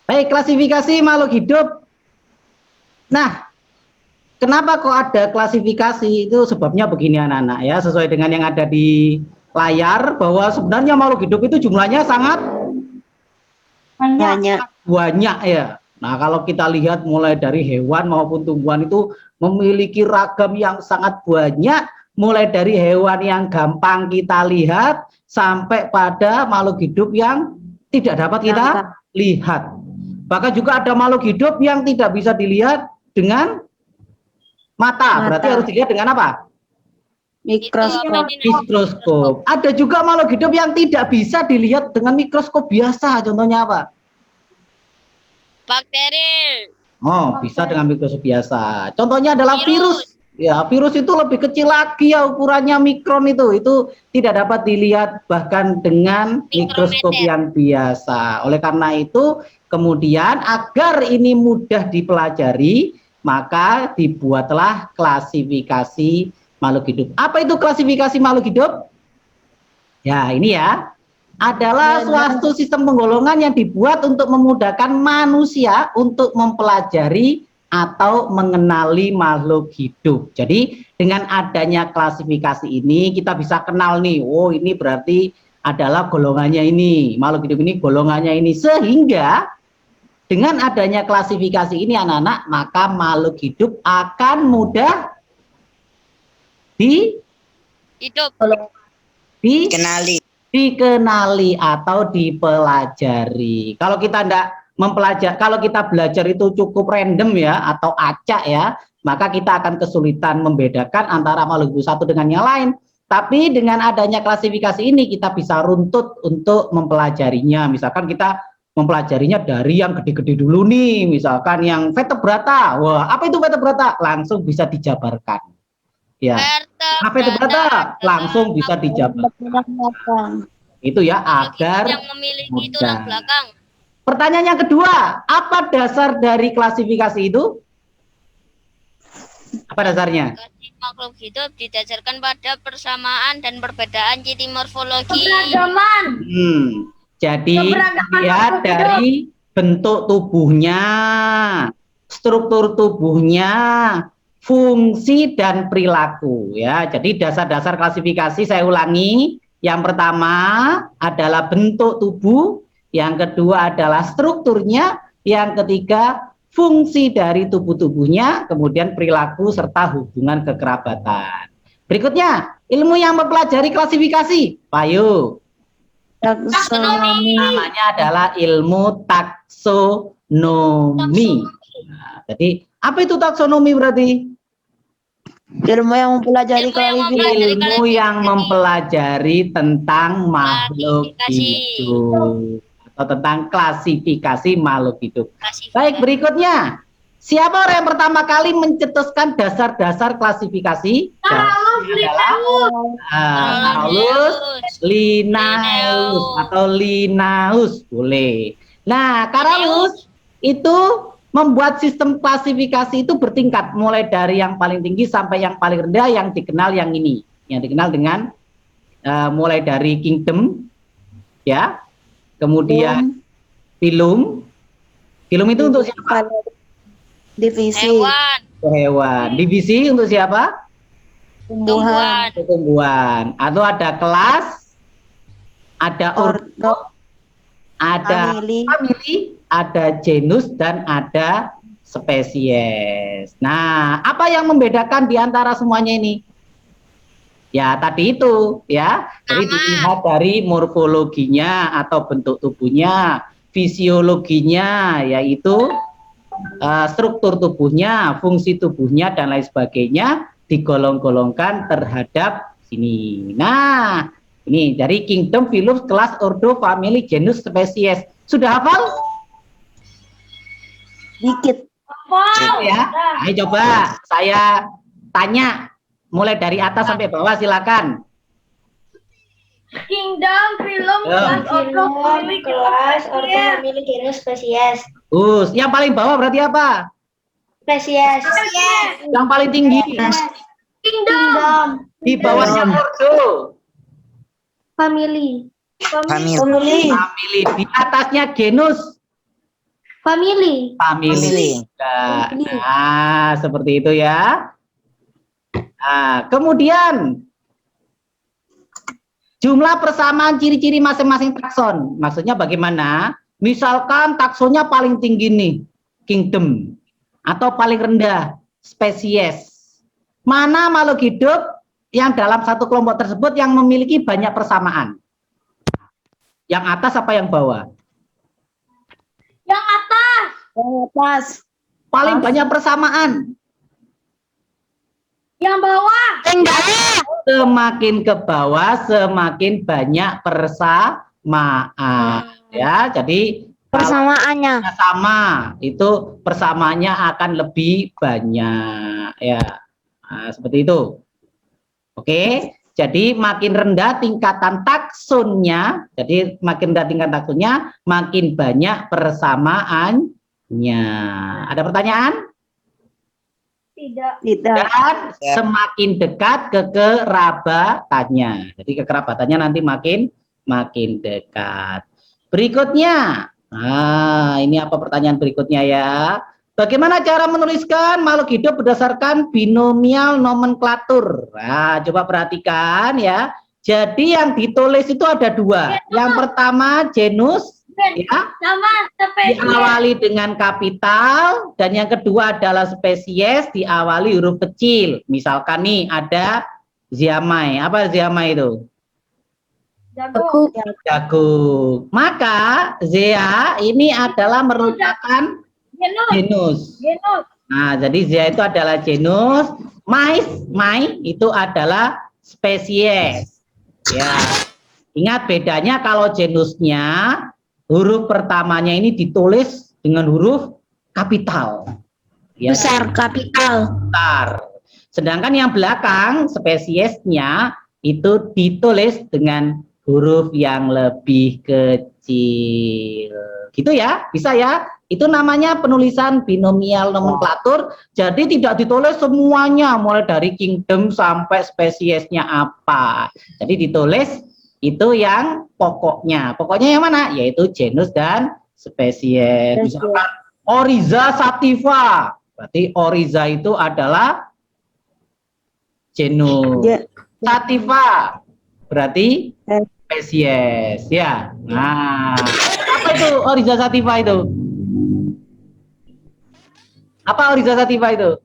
Baik, klasifikasi makhluk hidup. Nah, kenapa kok ada klasifikasi? Itu sebabnya begini anak-anak ya, sesuai dengan yang ada di layar, bahwa sebenarnya makhluk hidup itu jumlahnya sangat banyak ya. Nah, kalau kita lihat mulai dari hewan maupun tumbuhan itu memiliki ragam yang sangat banyak, mulai dari hewan yang gampang kita lihat sampai pada makhluk hidup yang tidak dapat kita lihat. Bahkan juga ada makhluk hidup yang tidak bisa dilihat dengan mata. Berarti harus dilihat dengan apa? Mikroskop. Ada juga makhluk hidup yang tidak bisa dilihat dengan mikroskop biasa. Contohnya apa? Bakteri. Oh, bisa dengan mikroskop biasa. Contohnya adalah virus. Ya, virus itu lebih kecil lagi ya, ukurannya mikron itu. Itu tidak dapat dilihat bahkan dengan mikroskop yang biasa. Oleh karena itu, kemudian agar ini mudah dipelajari, maka dibuatlah klasifikasi makhluk hidup. Apa itu klasifikasi makhluk hidup? Ya, ini ya. Adalah suatu sistem penggolongan yang dibuat untuk memudahkan manusia untuk mempelajari atau mengenali makhluk hidup. Jadi dengan adanya klasifikasi ini kita bisa kenal nih, oh ini berarti adalah golongannya ini, makhluk hidup ini golongannya ini, sehingga dengan adanya klasifikasi ini anak-anak, maka makhluk hidup akan mudah dikenali atau dipelajari. Kalau kita kalau kita belajar itu cukup random ya atau acak ya, maka kita akan kesulitan membedakan antara makhluk hidup satu dengan yang lain. Tapi dengan adanya klasifikasi ini kita bisa runtut untuk mempelajarinya. Misalkan kita mempelajarinya dari yang gede-gede dulu nih, misalkan yang vertebrata. Wah, apa itu vertebrata? Langsung bisa dijabarkan. Ya, apa itu vertebrata? Langsung bisa dijabarkan. Itu ya, agar yang memiliki tulang belakang. Pertanyaan yang kedua, apa dasar dari klasifikasi itu? Apa dasarnya? Makhluk hidup didasarkan pada persamaan dan perbedaan ciri morfologi. Jadi lihat dari bentuk tubuhnya, struktur tubuhnya, fungsi dan perilaku ya. Jadi dasar-dasar klasifikasi saya ulangi. Yang pertama adalah bentuk tubuh, yang kedua adalah strukturnya, yang ketiga fungsi dari tubuhnya, kemudian perilaku serta hubungan kekerabatan. Berikutnya, ilmu yang mempelajari klasifikasi. Payu. Taksonomi. Namanya adalah ilmu taksonomi. Nah, jadi apa itu taksonomi berarti? Ilmu yang mempelajari ilmu yang mempelajari tentang makhluk hidup atau tentang klasifikasi makhluk hidup. Baik, berikutnya. Siapa orang yang pertama kali mencetuskan dasar-dasar klasifikasi? Paulus Linnaeus atau Linnaeus, boleh. Nah, Carolus itu membuat sistem klasifikasi itu bertingkat, mulai dari yang paling tinggi sampai yang paling rendah, yang dikenal yang ini, yang dikenal dengan mulai dari kingdom, ya, kemudian phylum. Phylum itu untuk siapa? Divisi. Hewan. Divisi untuk siapa? Tumbuhan. Atau ada kelas, ada ordo, ada famili, ada genus, dan ada spesies. Nah, apa yang membedakan di antara semuanya ini? Ya, tadi itu ya. Jadi dilihat dari morfologinya atau bentuk tubuhnya, fisiologinya, yaitu struktur tubuhnya, fungsi tubuhnya, dan lain sebagainya, digolong-golongkan terhadap sini. Nah, ini dari kingdom, phylum, kelas, ordo, family, genus, spesies. Sudah hafal? Dikit. Ya. Ayo coba saya tanya mulai dari atas sampai bawah, silakan. Kingdom, phylum, kelas, ordo, family, genus, spesies. Yang paling bawah berarti apa? Spesies. Yang paling tinggi? Kingdom. Di bawahnya ordo? Family. Family. Di atasnya genus? Family. Family. Nah, seperti itu ya. Nah, kemudian jumlah persamaan ciri-ciri masing-masing takson. Maksudnya bagaimana? Misalkan taksonnya paling tinggi nih, kingdom, atau paling rendah, spesies. Mana makhluk hidup yang dalam satu kelompok tersebut yang memiliki banyak persamaan? Yang atas apa yang bawah? Yang atas. Yang atas. Paling banyak persamaan. Yang bawah. Semakin ke bawah, semakin banyak persamaan. Ya, jadi Persamaannya. kalau sama, itu persamaannya akan lebih banyak. Ya, nah, seperti itu. Oke. Jadi makin rendah tingkatan taksonnya, jadi makin rendah tingkatan taksonnya, makin banyak persamaannya. Ada pertanyaan? Tidak. Tidak. Dan semakin dekat ke kerabatannya. Jadi kekerabatannya nanti makin dekat. Berikutnya, nah ini apa pertanyaan berikutnya ya? Bagaimana cara menuliskan makhluk hidup berdasarkan binomial nomenklatur? Nah, coba perhatikan ya. Jadi yang ditulis itu ada dua. Yang pertama genus, ya, Sama spesies. diawali dengan kapital, dan yang kedua adalah spesies diawali huruf kecil. Misalkan nih ada ziamai. Apa ziamai itu? Jagung. Jagung. Maka zea ini adalah merupakan genus. Genus. Nah, jadi zea itu adalah genus, mai itu adalah spesies. Ya. Ingat bedanya kalau genusnya huruf pertamanya ini ditulis dengan huruf kapital. Ya. Besar, kapital. Besar. Sedangkan yang belakang spesiesnya itu ditulis dengan huruf yang lebih kecil. Gitu ya, bisa ya. Itu namanya penulisan binomial nomenklatur. Jadi tidak ditulis semuanya, mulai dari kingdom sampai spesiesnya apa. Jadi ditulis itu yang pokoknya. Pokoknya yang mana? Yaitu genus dan spesies. Misalkan Oryza sativa. Berarti Oryza itu adalah genus. Sativa berarti spesies ya. Nah, apa itu Oryza sativa itu? Apa Oryza sativa itu?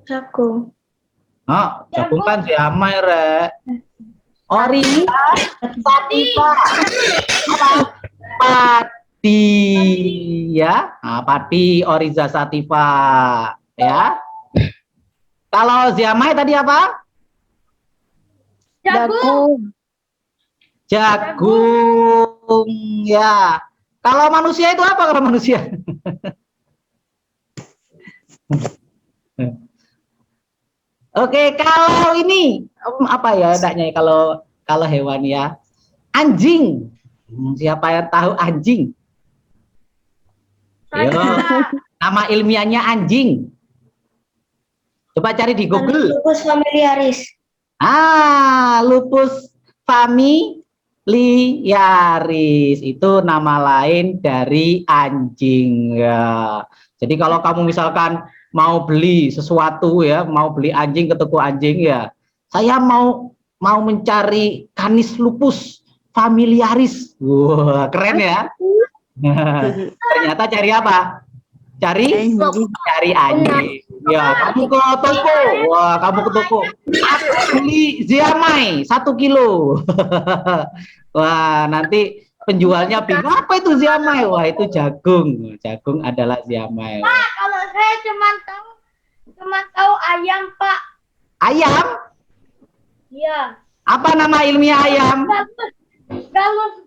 Jagung. Oh, jagung kan siamai re. Oryza sativa. Apa? Padi ya. Nah, padi Oryza sativa ya. Kalau siamai tadi apa? Jagung. Jagung ya. Kalau manusia itu apa kalau manusia? Oke, kalau ini apa ya enaknya kalau hewan ya? Anjing. Siapa yang tahu anjing? Yo, nama ilmiahnya anjing. Coba cari di Google. Lupus familiaris. Lupus familiaris itu nama lain dari anjing ya. Jadi kalau kamu misalkan mau beli sesuatu ya, mau beli anjing ke toko anjing ya, saya mau mencari canis lupus familiaris. Wah, keren ya. Ternyata cari apa? Cari anjing. Ya, kamu ke toko. Wah, kamu ke toko. Aku beli ziamai 1 kilo. Wah, nanti penjualnya bingung, apa itu ziamai? Wah, itu jagung. Jagung adalah ziamai. Pak, kalau saya cuma tahu ayam, Pak. Ayam? Iya. Apa nama ilmiah ayam? Galus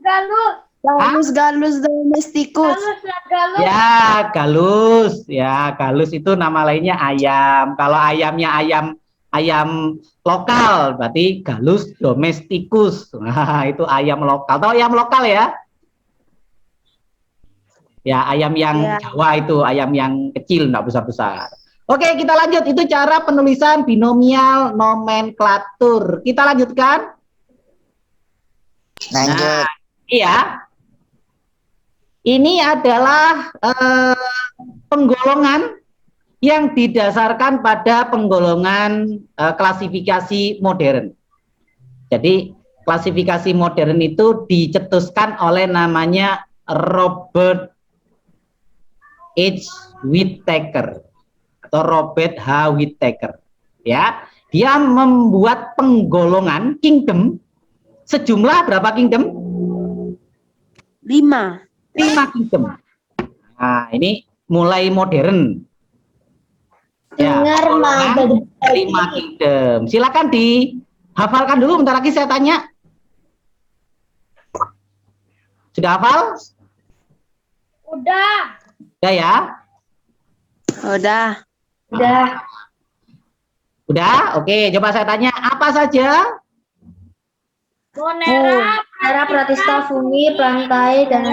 domesticus. Galus. Ya, galus. Ya, galus itu nama lainnya ayam. Kalau ayamnya ayam lokal, berarti galus domesticus. Nah, itu ayam lokal. Tahu ayam lokal ya? Ya, ayam yang Jawa itu, ayam yang kecil, enggak besar-besar. Oke, kita lanjut. Itu cara penulisan binomial nomenklatur. Kita lanjutkan. Lanjut. Nah, iya. Ini adalah penggolongan yang didasarkan pada penggolongan klasifikasi modern. Jadi klasifikasi modern itu dicetuskan oleh namanya Robert H. Whittaker atau Robert H. Whittaker. Ya, dia membuat penggolongan kingdom sejumlah berapa kingdom? 5. 5 kingdom. Nah, ini mulai modern. Ya, penggolongan 5 kingdom. Silakan dihafalkan dulu, bentar lagi saya tanya. Sudah hafal? Udah. Udah ya? Udah. Udah? Oke, coba saya tanya, apa saja? Monera, Pratista, Fungi, Plantae, dan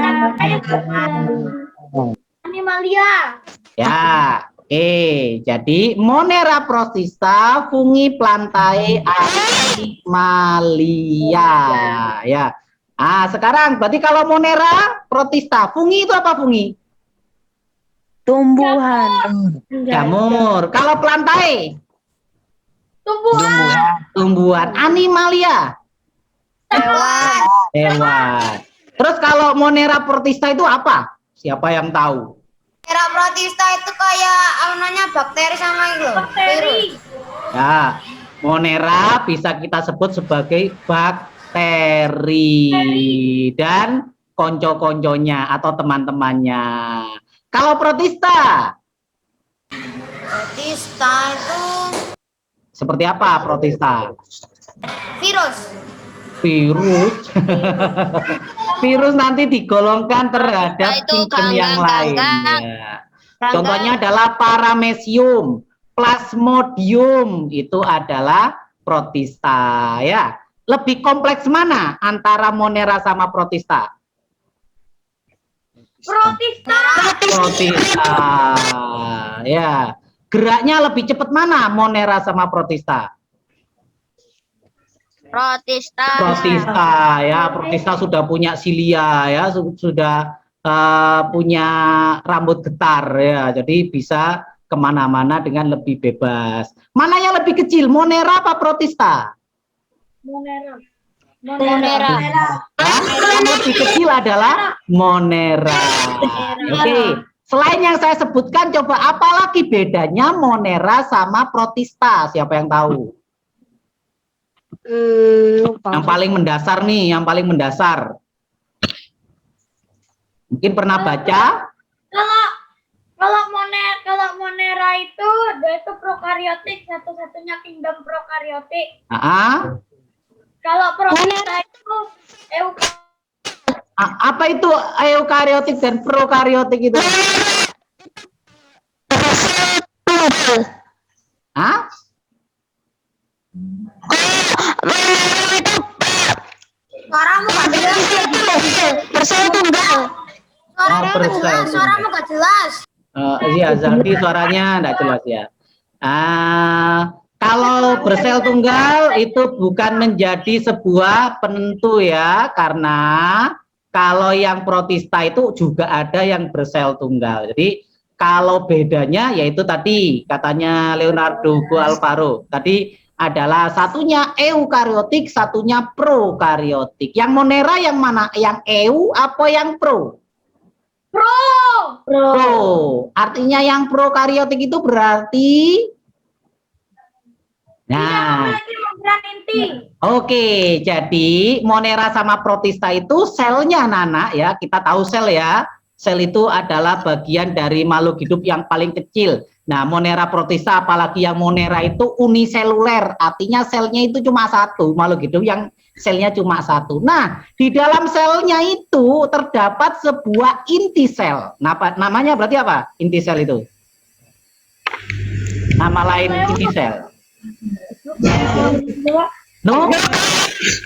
Animalia. Ya, oke. Jadi Monera, Protista, Fungi, Plantae, Animalia. Ya. Ah, sekarang berarti kalau Monera, Protista, Fungi itu apa Fungi? tumbuhan. Jamur. Kalau Plantae? Tumbuhan. Animalia? Hewan. Terus kalau Monera, Protista itu apa? Siapa yang tahu? Monera protista itu kayak namanya bakteri sama itu. Bakteri. Ya, Monera bisa kita sebut sebagai bakteri dan konco-konconya atau teman-temannya. Kalau Protista, Protista itu seperti apa Protista? virus. Virus. Virus nanti digolongkan terhadap Itu kingdom yang lain. Kangkang. Ya. Contohnya adalah Paramecium, Plasmodium, itu adalah Protista. Ya, lebih kompleks mana antara Monera sama Protista? Protista. Protista. Ya, geraknya lebih cepat mana Monera sama Protista? Protista. Protista, ya. Protista sudah punya silia, ya, sudah punya rambut getar, ya. Jadi bisa kemana-mana dengan lebih bebas. Mana yang lebih kecil, Monera apa Protista? Monera. Yang lebih kecil adalah Monera. Oke. Selain yang saya sebutkan, coba apalagi bedanya Monera sama Protista? Siapa yang tahu? Yang paling mendasar nih, yang paling mendasar. Mungkin pernah baca? Kalau Monera itu dia itu prokariotik, satu-satunya kingdom prokariotik. Kalau Protista itu Apa itu eukariotik dan prokariotik itu? Hah? Suaramu gak jelas. Bersel tunggal. Suaramu gak jelas. Iya, Zardi suaranya enggak jelas ya. Kalau bersel tunggal itu bukan menjadi sebuah penentu ya, karena kalau yang Protista itu juga ada yang bersel tunggal. Jadi kalau bedanya yaitu tadi katanya Leonardo Gualvaro tadi adalah satunya eukariotik, satunya prokariotik. Yang Monera yang mana? Yang eu apa yang pro? Pro. Artinya yang prokariotik itu berarti membran inti. Oke, jadi Monera sama Protista itu selnya Nana ya, kita tahu sel ya. Sel itu adalah bagian dari makhluk hidup yang paling kecil. Nah, Monera Protista apalagi yang Monera itu uniseluler, artinya selnya itu cuma satu, makhluk hidup yang selnya cuma satu. Nah, di dalam selnya itu terdapat sebuah inti sel. Namanya berarti apa? Inti sel itu? Nama lain inti sel.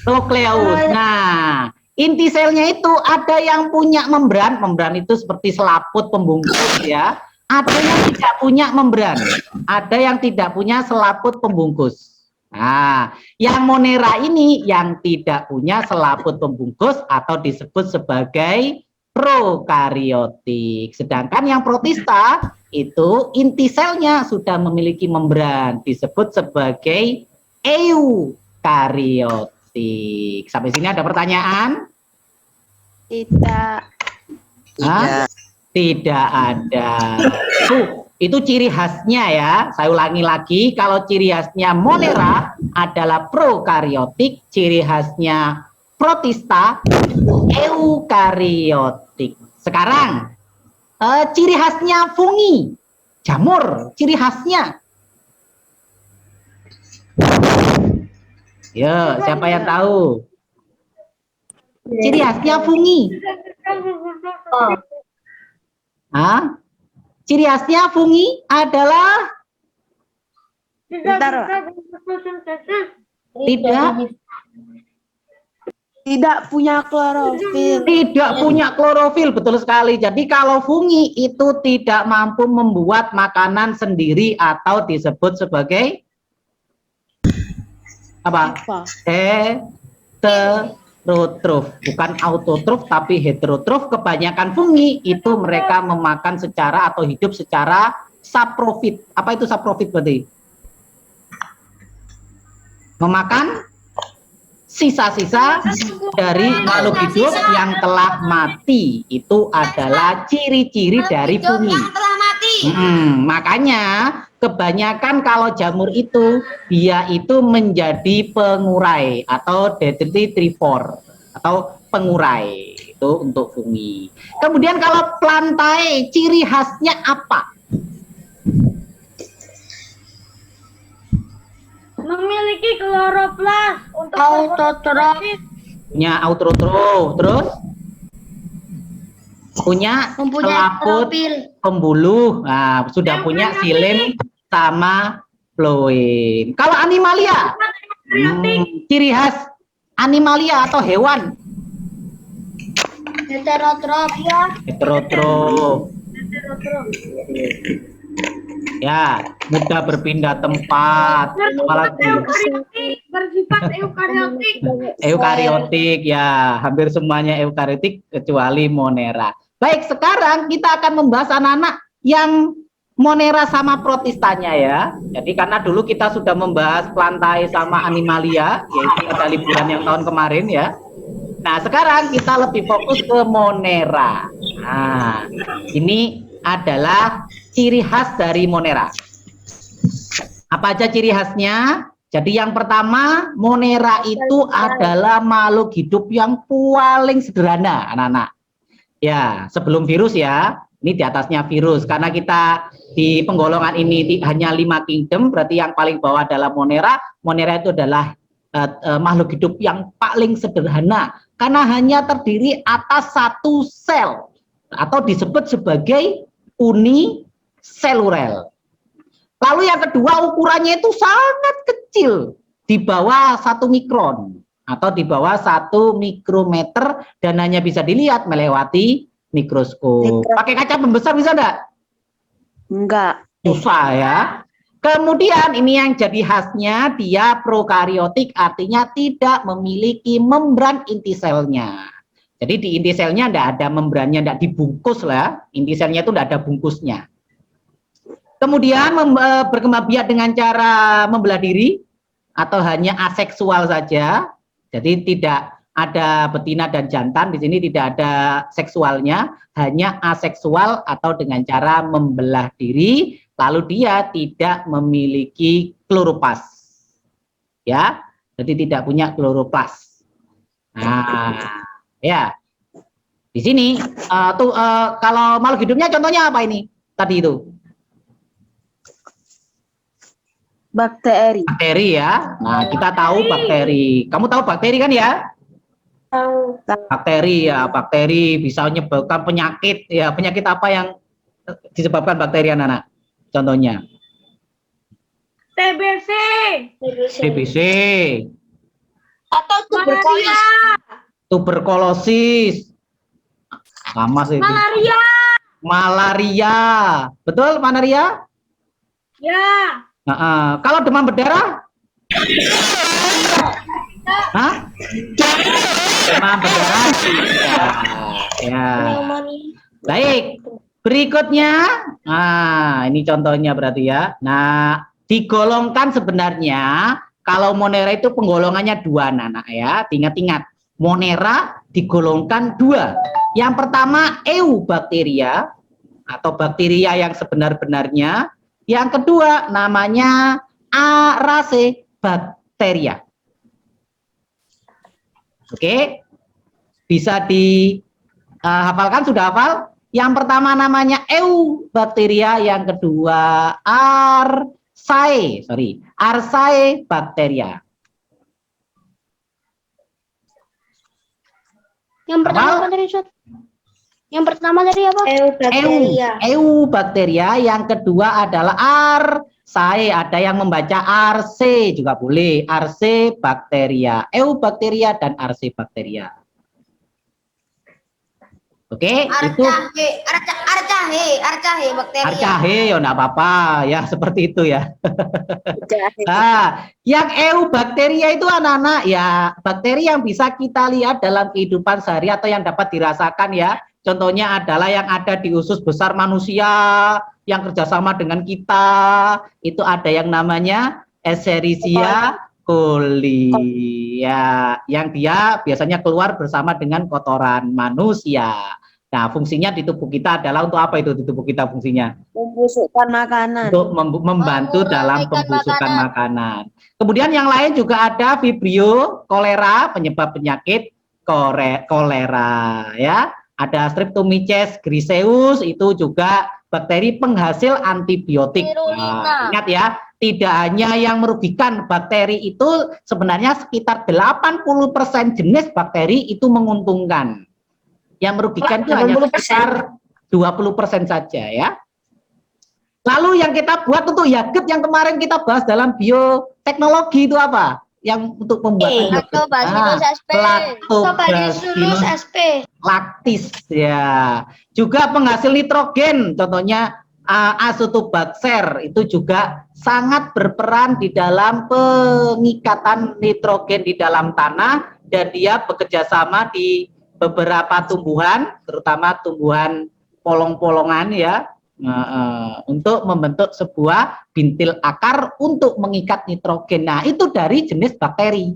Nukleus. Nah, inti selnya itu ada yang punya membran itu seperti selaput pembungkus ya. Ada yang tidak punya membran, ada yang tidak punya selaput pembungkus. Nah, yang Monera ini yang tidak punya selaput pembungkus atau disebut sebagai prokariotik. Sedangkan yang protista itu inti selnya sudah memiliki membran, disebut sebagai eukariotik. Sampai sini ada pertanyaan? Tidak. Hah? Tidak ada. Itu ciri khasnya ya. Saya ulangi lagi, kalau ciri khasnya Monera adalah prokariotik, ciri khasnya protista eukariotik. Sekarang ciri khasnya fungi, jamur, ciri khasnya. Ya, siapa yang tahu? Ciri khasnya fungi. Hah? Ciri khasnya fungi adalah Tidak punya klorofil. tidak punya klorofil, betul sekali. Jadi kalau fungi itu tidak mampu membuat makanan sendiri atau disebut sebagai apa? Heterotrof, bukan autotrof tapi heterotrof. Kebanyakan fungi itu mereka memakan secara atau hidup secara saprofit. Apa itu saprofit berarti? Memakan sisa-sisa dari makhluk hidup yang telah mati. Itu adalah ciri-ciri dari fungi. Yang telah mati. Makanya kebanyakan kalau jamur itu dia itu menjadi pengurai atau detritivore atau pengurai, itu untuk fungi. Kemudian kalau plantae ciri khasnya apa? Memiliki kloroplas untuk Autotrof. Punya autotrof, terus punya selaput pembuluh. Nah, sudah punya xilem sama floem. Kalau animalia, ciri khas animalia atau hewan? heterotrof ya. Heterotrof. Ya, mudah berpindah tempat. Apalagi Bersifat eukariotik. eukariotik, ya, hampir semuanya eukariotik kecuali Monera. Baik, sekarang kita akan membahas anak-anak yang Monera sama protistanya ya. Jadi karena dulu kita sudah membahas plantae sama animalia, yaitu pada liburan yang tahun kemarin ya. Nah, sekarang kita lebih fokus ke Monera. Nah, ini adalah ciri khas dari Monera. Apa aja ciri khasnya? Jadi yang pertama, Monera itu adalah makhluk hidup yang paling sederhana, anak-anak. Ya, sebelum virus ya, ini di atasnya virus. Karena kita di penggolongan ini hanya 5 kingdom, berarti yang paling bawah adalah Monera. Monera itu adalah makhluk hidup yang paling sederhana. Karena hanya terdiri atas satu sel, atau disebut sebagai uniselurel. Lalu yang kedua, ukurannya itu sangat kecil, di bawah 1 mikron atau di bawah 1 mikrometer dan hanya bisa dilihat melewati mikroskop. Pakai kaca pembesar bisa enggak? Enggak. Susah ya. Kemudian ini yang jadi khasnya, dia prokariotik, artinya tidak memiliki membran inti selnya. Jadi di inti selnya enggak ada membrannya, enggak dibungkus lah. Inti selnya itu enggak ada bungkusnya. Kemudian berkembang biak dengan cara membelah diri atau hanya aseksual saja. Jadi tidak ada betina dan jantan, di sini tidak ada seksualnya, hanya aseksual atau dengan cara membelah diri, lalu dia tidak memiliki kloroplas. Ya, jadi tidak punya kloroplas. Nah, ya. Di sini kalau makhluk hidupnya contohnya apa ini? Tadi itu. Bakteri. Bakteri ya. Nah, kita tahu bakteri. Kamu tahu bakteri kan ya? Tahu. Bakteri ya, bakteri bisa menyebabkan penyakit. Ya, penyakit apa yang disebabkan bakteri anak-anak? Contohnya? TBC. TBC. Atau tuberkulosis. Tuberkulosis. Sama sih. Malaria. Malaria. Betul, malaria? Ya. Kalau demam berdarah? Hah? Demam berdarah tidak. Ya. Baik. Berikutnya, nah ini contohnya berarti ya. Nah, digolongkan sebenarnya kalau Monera itu penggolongannya 2 anak ya. Ingat-ingat, Monera digolongkan 2. Yang pertama Eubacteria atau bakteria yang sebenar-benarnya. Yang kedua namanya Aracebacteria. Oke, bisa dihafalkan, sudah hafal? Yang pertama namanya Eubacteria, yang kedua Aracebacteria. Yang pertama apa tadi, Ustaz? Yang pertama tadi apa? Eubacteria, yang kedua adalah Arcae, ada yang membaca Arce juga boleh, Arcebacteria, Eubacteria dan Arcebacteria. Oke, itu Arcahe bakteria. Arcahe, ya enggak apa-apa ya, seperti itu ya. Nah, yang Eubacteria itu anak-anak ya, bakteri yang bisa kita lihat dalam kehidupan sehari atau yang dapat dirasakan ya. Contohnya adalah yang ada di usus besar manusia, yang kerjasama dengan kita, itu ada yang namanya Escherichia coli ya, yang dia biasanya keluar bersama dengan kotoran manusia. Nah, fungsinya di tubuh kita adalah untuk apa itu di tubuh kita fungsinya? Membusukkan makanan. Untuk membantu dalam pembusukan makanan. Kemudian yang lain juga ada Vibrio cholera, penyebab penyakit kolera ya. Ada Streptomyces griseus, itu juga bakteri penghasil antibiotik. Nah, ingat ya, tidak hanya yang merugikan, bakteri itu sebenarnya sekitar 80% jenis bakteri itu menguntungkan. Yang merugikan itu hanya sekitar 20% saja ya. Lalu yang kita buat untuk yogurt yang kemarin kita bahas dalam bioteknologi itu apa? Yang untuk pembuatan Lactobacillus sp. Lactobacillus lactis ya. Juga penghasil nitrogen, contohnya Azotobacter itu juga sangat berperan di dalam pengikatan nitrogen di dalam tanah, dan dia bekerja sama di beberapa tumbuhan, terutama tumbuhan polong-polongan ya, untuk membentuk sebuah bintil akar untuk mengikat nitrogen. Nah, itu dari jenis bakteri.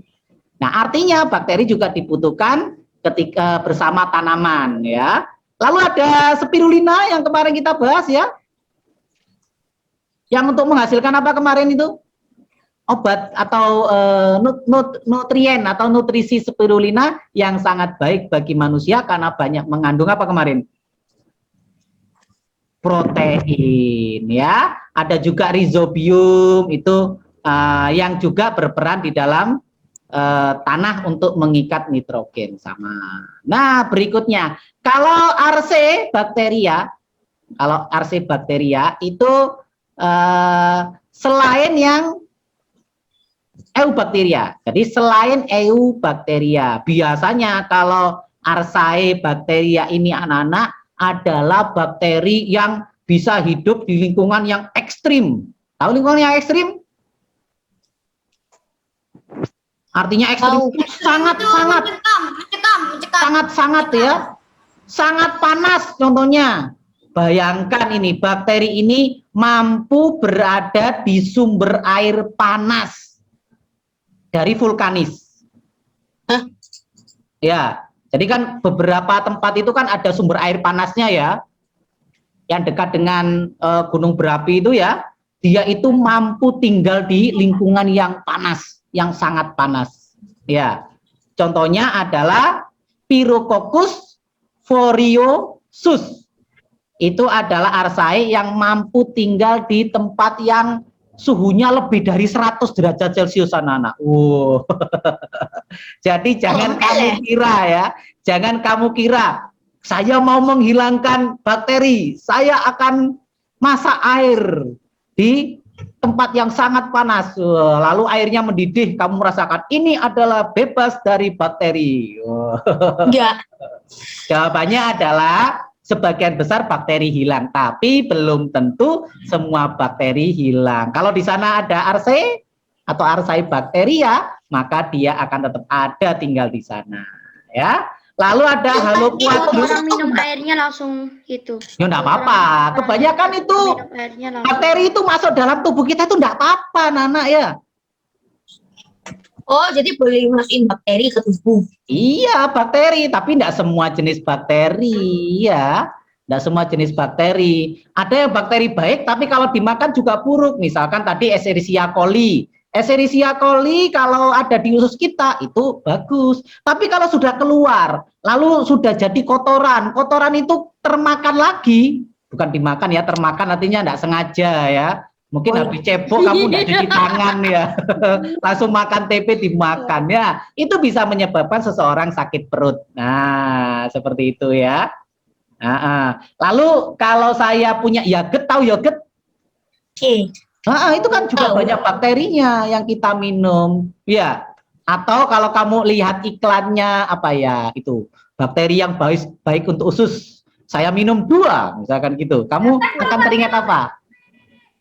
Nah, artinya bakteri juga dibutuhkan ketika bersama tanaman ya. Lalu ada spirulina yang kemarin kita bahas ya. Yang untuk menghasilkan apa kemarin itu? Obat atau nutrien atau nutrisi spirulina yang sangat baik bagi manusia karena banyak mengandung apa kemarin? Protein ya. Ada juga rhizobium itu yang juga berperan di dalam tanah untuk mengikat nitrogen sama. Nah, berikutnya kalau Arcebacteria itu selain yang Eubacteria. Jadi selain Eubacteria, biasanya kalau Arcebacteria ini anak-anak adalah bakteri yang bisa hidup di lingkungan yang ekstrim. Tahu lingkungan yang ekstrim? Artinya ekstrim sangat ya. Sangat panas contohnya. Bayangkan ini, bakteri ini mampu berada di sumber air panas dari vulkanis. Ya, jadi kan beberapa tempat itu kan ada sumber air panasnya ya, yang dekat dengan gunung berapi itu ya, dia itu mampu tinggal di lingkungan yang panas, yang sangat panas. Ya, contohnya adalah Pyrococcus foriosus. Itu adalah Archaea yang mampu tinggal di tempat yang suhunya lebih dari 100 derajat Celcius anak-anak. Wow. Jadi jangan kamu kira ya, jangan kamu kira saya mau menghilangkan bakteri, saya akan masak air di tempat yang sangat panas, lalu airnya mendidih, kamu merasakan ini adalah bebas dari bakteri. Enggak. Jawabannya adalah sebagian besar bakteri hilang, tapi belum tentu semua bakteri hilang. Kalau di sana ada Archaea atau Archaebacteria, maka dia akan tetap ada tinggal di sana. Ya. Lalu ada Haloquadrus. Orang minum airnya langsung itu. Ya enggak apa-apa. Kebanyakan itu Minum airnya langsung. bakteri itu masuk dalam tubuh kita itu enggak apa-apa, Nana ya. Oh, jadi boleh masukin bakteri ke tubuh. Iya, bakteri, tapi enggak semua jenis bakteri ya. Enggak semua jenis bakteri. Ada yang bakteri baik, tapi kalau dimakan juga buruk. Misalkan tadi Escherichia coli. Escherichia coli kalau ada di usus kita itu bagus. Tapi kalau sudah keluar, lalu sudah jadi kotoran, kotoran itu termakan lagi. Bukan dimakan ya, termakan artinya enggak sengaja ya. Mungkin habis cebok kamu enggak cuci tangan ya. Langsung makan TP dimakan ya. Itu bisa menyebabkan seseorang sakit perut. Nah, seperti itu ya. Lalu kalau saya punya yogurt, tahu yogurt? Oke. Itu kan juga banyak bakterinya yang kita minum, ya. Atau kalau kamu lihat iklannya apa ya itu bakteri yang baik untuk usus, saya minum 2, misalkan gitu. Kamu akan teringat apa?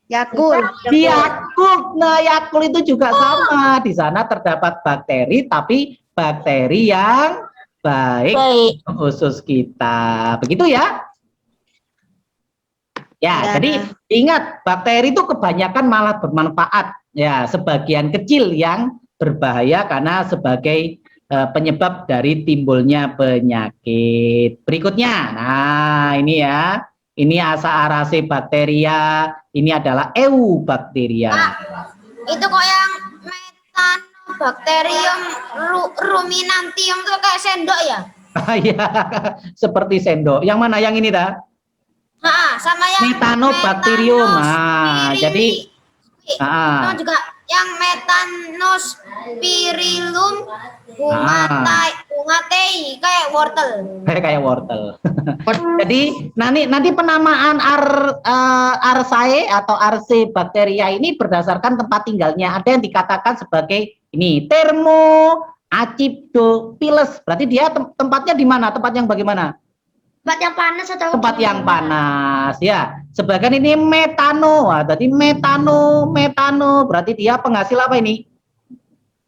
Yakult. Yakult. Nah, Yakult itu juga sama. Di sana terdapat bakteri, tapi bakteri yang baik untuk usus kita. Begitu ya? Ya, jadi ingat bakteri itu kebanyakan malah bermanfaat. Ya, sebagian kecil yang berbahaya karena sebagai penyebab dari timbulnya penyakit. Berikutnya, nah ini ya, ini Acaracebacteria, ini adalah Eubacteria. Itu kok yang Metanobacterium ruminantium tuh kayak sendok ya? Ya, seperti sendok. Yang mana yang ini dah? Sama yang Metanobacterium. Nah, jadi sama juga yang Metanospirillum bunga teh kayak wortel. Kayak wortel. Jadi nanti penamaan Archaea atau Archaebacteria ini berdasarkan tempat tinggalnya. Ada yang dikatakan sebagai ini Thermoacidophilus. Berarti dia tempatnya di mana? Tempat yang bagaimana? Tempat yang panas atau tempat yang panas ya. Sebagian ini metano. Jadi metano berarti dia penghasil apa ini?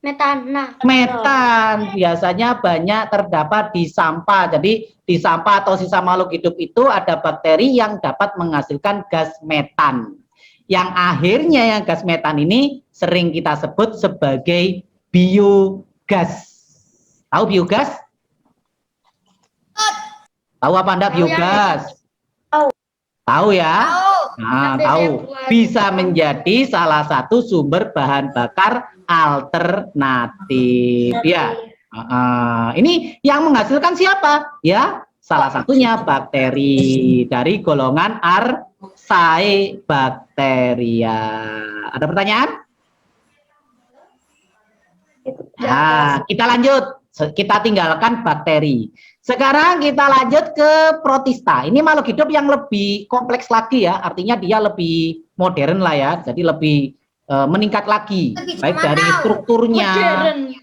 metana. Metan. Biasanya banyak terdapat di sampah. Jadi di sampah atau sisa makhluk hidup itu ada bakteri yang dapat menghasilkan gas metan. Yang akhirnya yang gas metan ini sering kita sebut sebagai biogas. Tahu biogas? Tahu apa Anda biogas? Tahu ya? Nah, tahu. Bisa menjadi salah satu sumber bahan bakar alternatif ya. Ini yang menghasilkan siapa? Ya, salah satunya bakteri dari golongan Archaebacteria. Ada pertanyaan? Nah, kita lanjut. Kita tinggalkan bakteri. Sekarang kita lanjut ke protista. Ini makhluk hidup yang lebih kompleks lagi ya. Artinya dia lebih modern lah ya. Jadi lebih meningkat lagi. Baik dari strukturnya,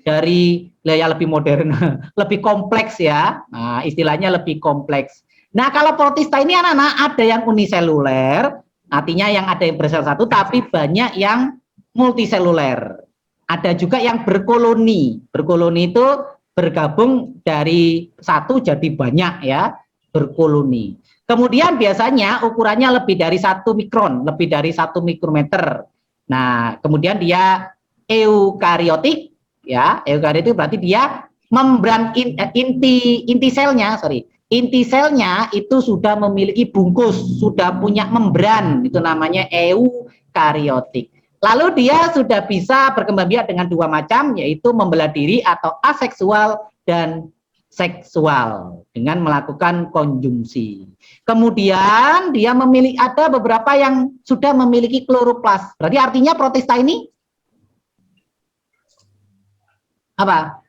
dari ya lebih modern, lebih kompleks ya. Nah, istilahnya lebih kompleks. Nah, kalau protista ini anak-anak ada yang uniseluler, artinya yang ada yang bersel satu, tapi banyak yang multiseluler. Ada juga yang berkoloni. Berkoloni itu bergabung dari satu jadi banyak ya, berkoloni. Kemudian biasanya ukurannya lebih dari 1 mikron, lebih dari 1 mikrometer. Nah, kemudian dia eukariotik ya, eukariotik berarti dia membran inti selnya itu sudah memiliki bungkus, sudah punya membran, itu namanya eukariotik. Lalu dia sudah bisa berkembang biak dengan 2 macam, yaitu membelah diri atau aseksual dan seksual dengan melakukan konjungsi. Kemudian dia ada beberapa yang sudah memiliki kloroplas. Berarti artinya protista ini apa?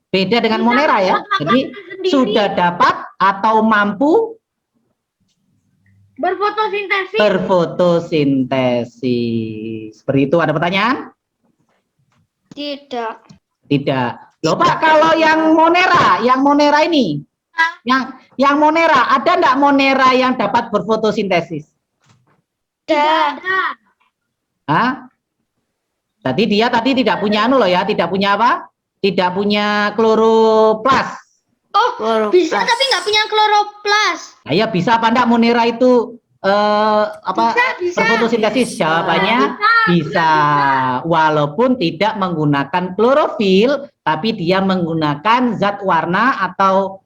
Beda dengan monera ya. Jadi sudah dapat atau mampu berfotosintesis. Seperti itu. Ada pertanyaan? Tidak. Tidak. Loh Pak, kalau yang monera ini, yang monera, ada enggak monera yang dapat berfotosintesis? Tidak. Hah? Tadi dia tidak punya anu loh ya, tidak punya apa? Tidak punya kloroplas. Oh, bisa tapi nggak punya kloroplas. Nah, ya bisa apa enggak Monera itu Bisa. berfotosintesis? Jawabannya bisa. Walaupun tidak menggunakan klorofil, tapi dia menggunakan zat warna atau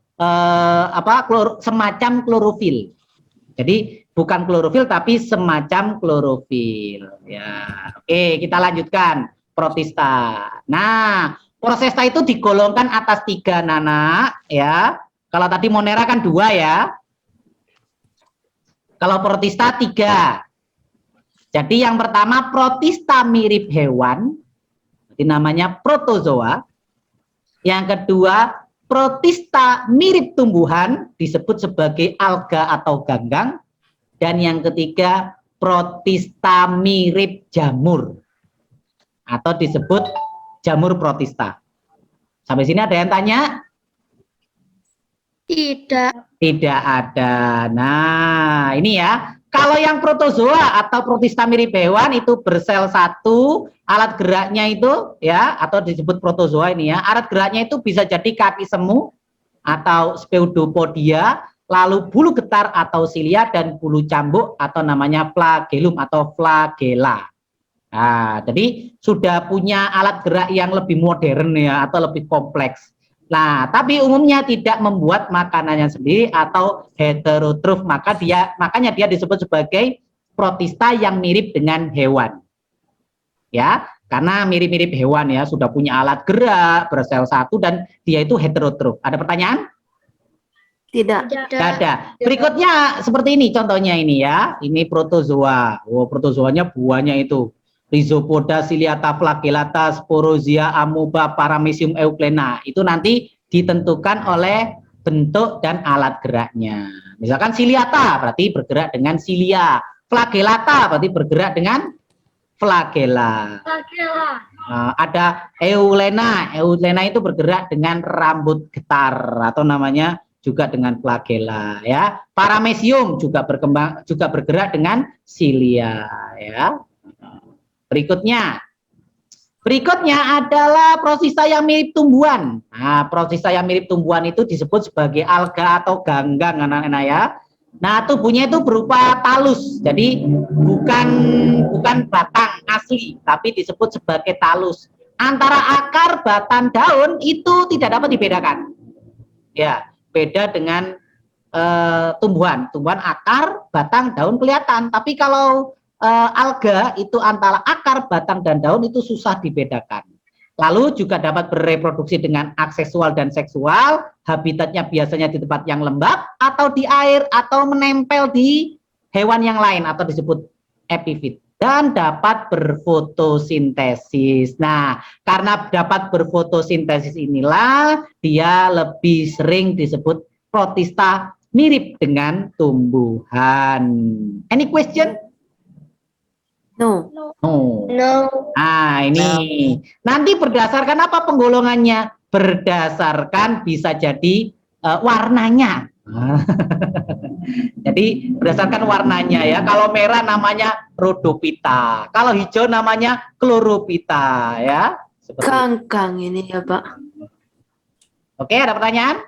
semacam klorofil. Jadi bukan klorofil tapi semacam klorofil. Ya, oke, kita lanjutkan protista. Nah, protista itu digolongkan atas 3 Nana, ya. Kalau tadi Monera kan 2 ya. Kalau protista 3. Jadi yang pertama protista mirip hewan, jadi namanya protozoa. Yang kedua protista mirip tumbuhan, disebut sebagai alga atau ganggang. Dan yang ketiga protista mirip jamur, atau disebut jamur protista. Sampai sini ada yang tanya? Tidak. Tidak ada. Nah, ini ya. Kalau yang protozoa atau protista mirip hewan itu bersel satu, alat geraknya itu ya, atau disebut protozoa ini ya. Alat geraknya itu bisa jadi kaki semu atau pseudopodia, lalu bulu getar atau silia, dan bulu cambuk atau namanya flagellum atau flagella. Nah, jadi sudah punya alat gerak yang lebih modern ya, atau lebih kompleks. Nah, tapi umumnya tidak membuat makanannya sendiri atau heterotrof, makanya dia disebut sebagai protista yang mirip dengan hewan. Ya, karena mirip-mirip hewan ya, sudah punya alat gerak, bersel satu, dan dia itu heterotrof. Ada pertanyaan? Tidak. Tidak ada. Berikutnya seperti ini contohnya ini ya. Ini protozoa. Oh, protozoanya buahnya itu Rhizopoda, Ciliata, Flagellata, Sporozia, Amoeba, Paramecium, Euglena. Itu nanti ditentukan oleh bentuk dan alat geraknya. Misalkan Ciliata berarti bergerak dengan silia. Flagellata berarti bergerak dengan flagella. Ada Euglena. Euglena itu bergerak dengan rambut getar atau namanya juga dengan flagella ya. Paramecium juga bergerak dengan silia ya. Berikutnya adalah protista yang mirip tumbuhan. Nah, protista yang mirip tumbuhan itu disebut sebagai alga atau ganggang, anak-anak ya. Nah, tubuhnya itu berupa talus. Jadi bukan batang asli, tapi disebut sebagai talus. Antara akar, batang, daun itu tidak dapat dibedakan. Ya, beda dengan tumbuhan. Tumbuhan akar, batang, daun kelihatan. Tapi kalau alga itu antara akar, batang, dan daun itu susah dibedakan. Lalu juga dapat bereproduksi dengan aseksual dan seksual. Habitatnya biasanya di tempat yang lembab atau di air atau menempel di hewan yang lain atau disebut epifit. Dan dapat berfotosintesis. Nah, karena dapat berfotosintesis inilah dia lebih sering disebut protista mirip dengan tumbuhan. Any question? No. Oh. No. Ah, ini nanti berdasarkan apa penggolongannya? Berdasarkan bisa jadi warnanya. Jadi berdasarkan warnanya ya. Kalau merah namanya rhodophyta, kalau hijau namanya chlorophyta ya. Kangkang ini ya Pak. Oke, ada pertanyaan?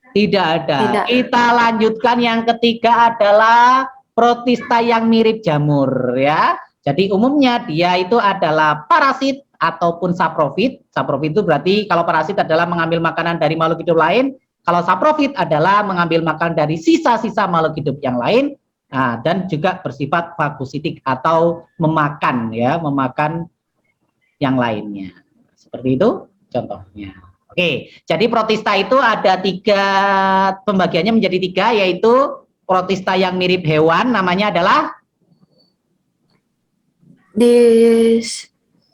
Tidak ada. Tidak. Kita lanjutkan yang ketiga adalah protista yang mirip jamur ya. Jadi umumnya dia itu adalah parasit ataupun saprofit. Saprofit itu berarti kalau parasit adalah mengambil makanan dari makhluk hidup lain. Kalau saprofit adalah mengambil makanan dari sisa-sisa makhluk hidup yang lain. Nah, dan juga bersifat fagositik atau memakan ya, memakan yang lainnya. Seperti itu contohnya. Oke, jadi protista itu ada 3, pembagiannya menjadi 3, yaitu protista yang mirip hewan namanya adalah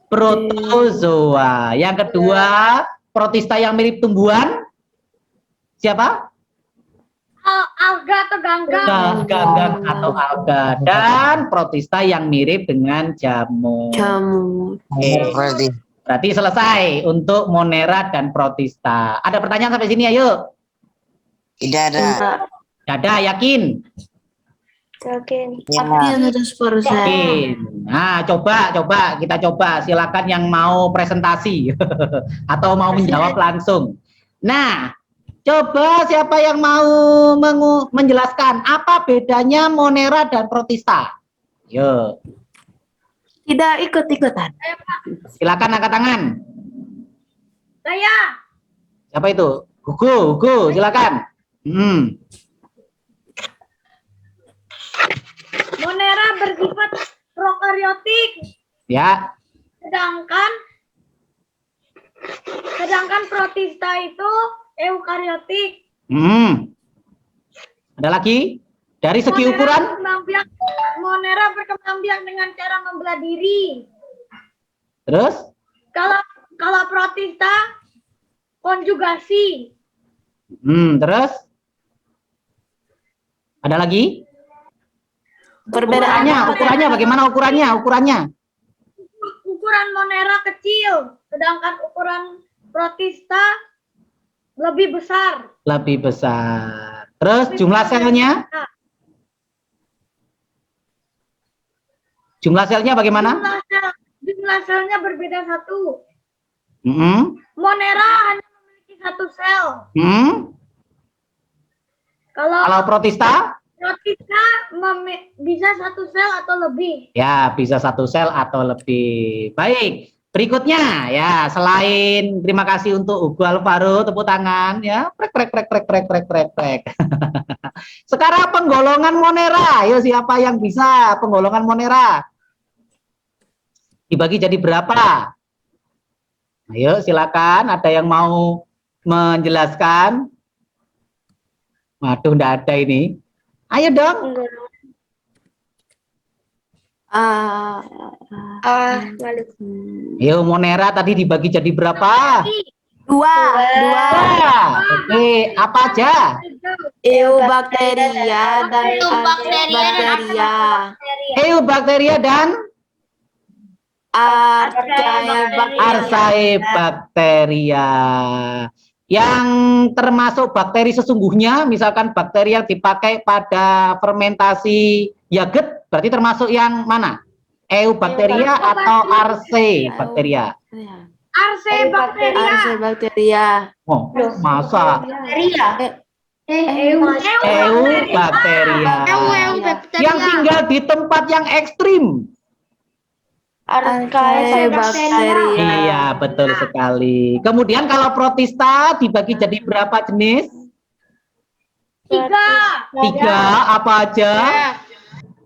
protozoa. Yang kedua, protista yang mirip tumbuhan. Siapa? Alga atau ganggang. Ganggang atau alga. Dan protista yang mirip dengan jamur. Oke. Berarti selesai untuk Monera dan protista. Ada pertanyaan sampai sini, ayo? Tidak ada. Tidak ada, yakin? Yakin. Yakin 100%. Yakin. Nah, coba kita coba. Silakan yang mau presentasi atau mau menjawab langsung. Nah, coba siapa yang mau menjelaskan apa bedanya Monera dan Protista? Yo, Tidak ikut-ikutan. silakan angkat tangan. Saya. Siapa itu? Hugo, silakan. Monera bersifat prokaryotik, Ya. sedangkan protista itu eukaryotik. Ada lagi? Dari segi ukuran? Monera berkembang biak dengan cara membelah diri. Terus? Kalau protista konjugasi. Terus? Ada lagi? Ukurannya bagaimana ukurannya? Ukuran Monera kecil, sedangkan ukuran protista lebih besar. Lebih besar. Terus jumlah selnya? Jumlah selnya bagaimana? Jumlah selnya berbeda satu. Monera hanya memiliki satu sel. Kalau protista? Protista bisa satu sel atau lebih. Ya, bisa satu sel atau lebih. Baik, berikutnya ya, selain terima kasih untuk Hugo Alvaro, tepuk tangan ya. Prek. Sekarang penggolongan Monera. Ayo siapa yang bisa penggolongan Monera? Dibagi jadi berapa? Ayo silakan, ada yang mau menjelaskan? Waduh, enggak ada ini. Ayo dong. Ayo Monera tadi dibagi jadi berapa? Dua. Oke, apa aja? Eubacteria dan Archaebacteria. Eubacteria dan Archaebacteria. Yang termasuk bakteri sesungguhnya, misalkan bakteri yang dipakai pada fermentasi yogurt, berarti termasuk yang mana? Eubacteria atau Archaebacteria? Archaebacteria. Oh, masa? Eubacteria. Yang tinggal di tempat yang ekstrim. Archaebacteria. Iya, betul sekali. Kemudian kalau protista dibagi jadi berapa jenis? Tiga, apa aja?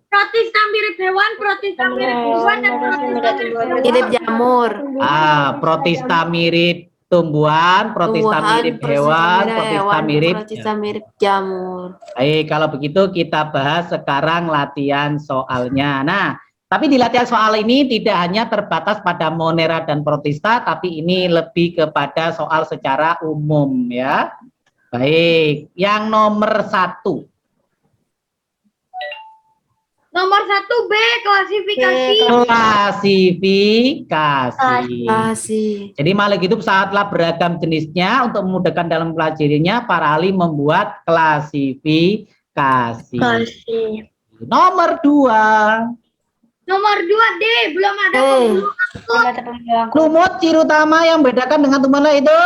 Protista mirip hewan, protista mirip tumbuhan, dan protista Mirip jamur. Protista mirip tumbuhan, protista mirip hewan, protista mirip. Protista mirip jamur. Baik, kalau begitu kita bahas sekarang latihan soalnya. Nah, tapi di latihan soal ini tidak hanya terbatas pada Monera dan protista, tapi ini lebih kepada soal secara umum ya. Baik, yang nomor 1. Nomor 1B, klasifikasi. Klasifikasi. Jadi makhluk hidup sangatlah beragam jenisnya. Untuk memudahkan dalam pelajarinya, para ahli membuat klasifikasi. Nomor 2. Nomor 2D, belum ada pembuluh. Lumut ciri utama yang membedakan dengan tumbuhan itu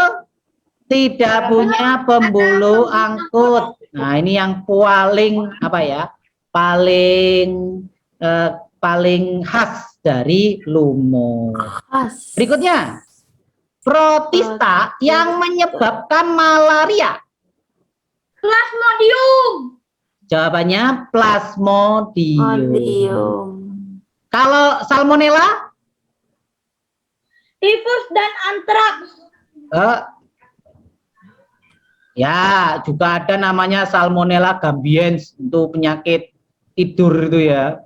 tidak punya pembuluh angkut. Nah, ini yang paling apa ya? Paling khas dari lumut. Berikutnya, protista yang menyebabkan malaria. Plasmodium. Jawabannya plasmodium. Kalau salmonella? Tifus dan antraks. Ya, juga ada namanya Salmonella gambiens, itu penyakit tidur itu ya.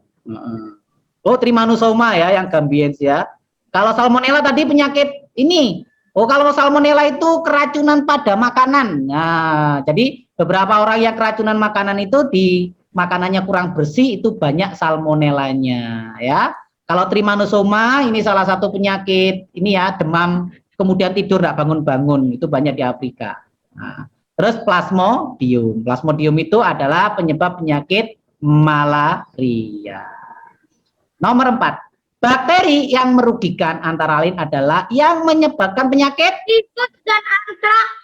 Oh, Trypanosoma ya yang gambiens ya. Kalau Salmonella tadi penyakit ini. Oh, kalau Salmonella itu keracunan pada makanan. Nah, jadi beberapa orang yang keracunan makanan itu di makanannya kurang bersih itu banyak salmonellanya ya. Kalau Trypanosoma ini salah satu penyakit ini ya, demam kemudian tidur nggak bangun-bangun, itu banyak di Afrika. Nah, terus plasmodium. Plasmodium itu adalah penyebab penyakit malaria. Nomor 4. Bakteri yang merugikan antara lain adalah yang menyebabkan penyakit Tifus dan antraks.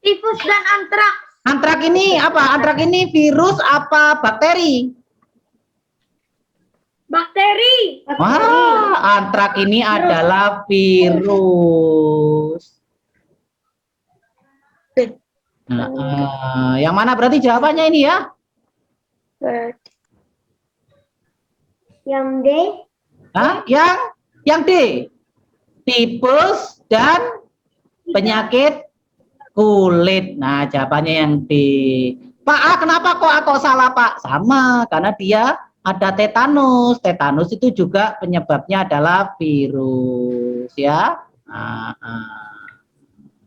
Tifus dan antraks. antrak ini apa? Antrak ini virus apa bakteri? Bakteri. Wah, antrak ini adalah virus. Yang mana berarti jawabannya ini ya? Yang D. Hah? Yang D. Tipes dan penyakit kulit. Nah, jawabannya yang D. Pak, kenapa kok salah, Pak? Sama, karena dia ada tetanus. Tetanus itu juga penyebabnya adalah virus, ya.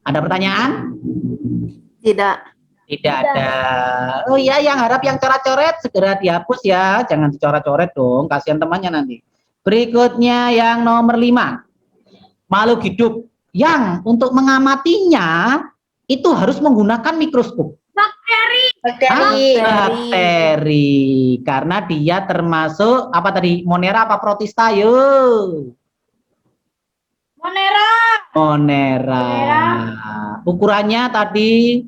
Ada pertanyaan? Tidak. Tidak ada. Oh iya, yang harap yang coret-coret segera dihapus ya. Jangan dicoret-coret dong, kasihan temannya nanti. Berikutnya yang nomor 5. Makhluk hidup yang untuk mengamatinya itu harus menggunakan mikroskop. Bakteri. Bakteri. Karena dia termasuk apa tadi? Monera apa protista? Yo. Monera. Monera. Ukurannya tadi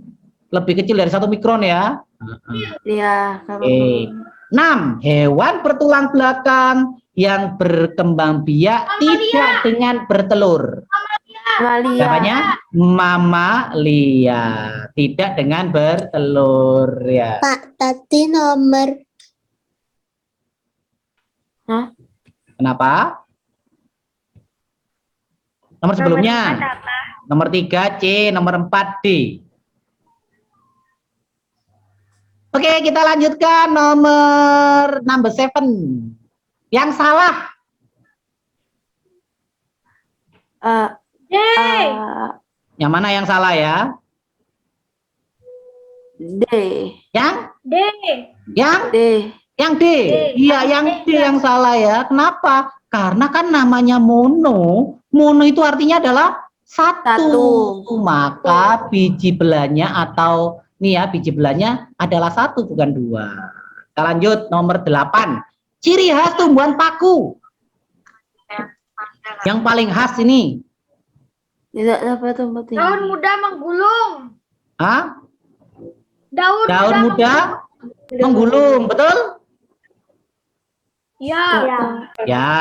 lebih kecil dari 1 mikron ya. Iya. Oke. 6. Hewan bertulang belakang yang berkembang biak tidak dengan bertelur. Mamalia. Jawabannya mamalia, tidak dengan bertelur ya. Pak, tadi nomor Kenapa? Nomor sebelumnya. Nomor 3 C, nomor 4 D. Oke, kita lanjutkan nomor number 7. Yang salah. D. Yang mana yang salah ya? D. Yang D. D. Yang D. Iya, yang D yang salah ya. Kenapa? Karena kan namanya mono. Mono itu artinya adalah satu. Maka biji belahnya atau nih ya, biji belahnya adalah 1 bukan 2. Kita lanjut nomor 8. Ciri khas tumbuhan paku. Yang paling khas ini. Tidak dapat tempat tinggi. Daun muda menggulung. Hah? Daun muda menggulung, betul? Ya. Ya,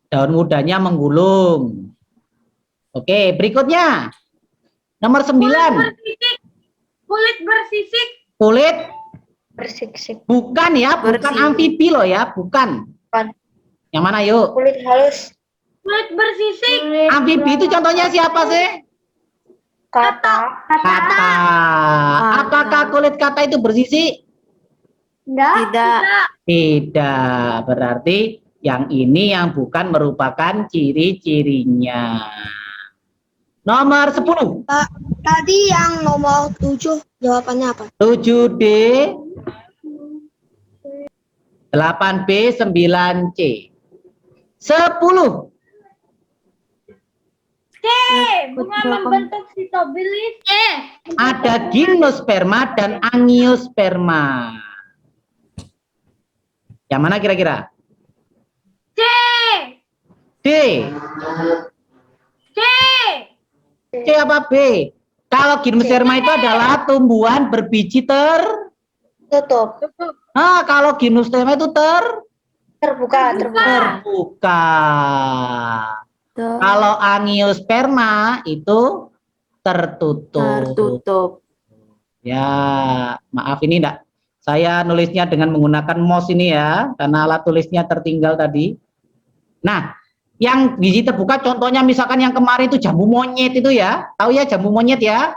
daun mudanya menggulung. Oke, berikutnya. Nomor 9. Kulit bersisik. Kulit bersisik. bukan ya, bukan Bersih. amfibi loh ya, bukan. Bukan. Yang mana yuk? Kulit halus. Kulit bersisik. Amfibi itu contohnya siapa sih? Kata. Kata. Apakah kulit kata itu bersisik? Tidak. Tidak. Berarti yang ini yang bukan merupakan ciri-cirinya. Nomor 10. Tadi yang nomor 7 jawabannya apa? 7D, 8B, 9C. 10. C. Bunga membentuk sitobilis. Ada gimnosperma dan angiosperma. Yang mana kira-kira? C. D. C. C apa B? Kalau gimnosperma itu adalah tumbuhan berbiji Tutup. kalau gimnosperma itu Terbuka. terbuka. Kalau angiosperma itu tertutup. Ya, maaf ini enggak. Saya nulisnya dengan menggunakan mouse ini ya, karena alat tulisnya tertinggal tadi. Nah, yang biji terbuka contohnya misalkan yang kemarin itu jambu monyet itu ya. Tahu ya jambu monyet ya?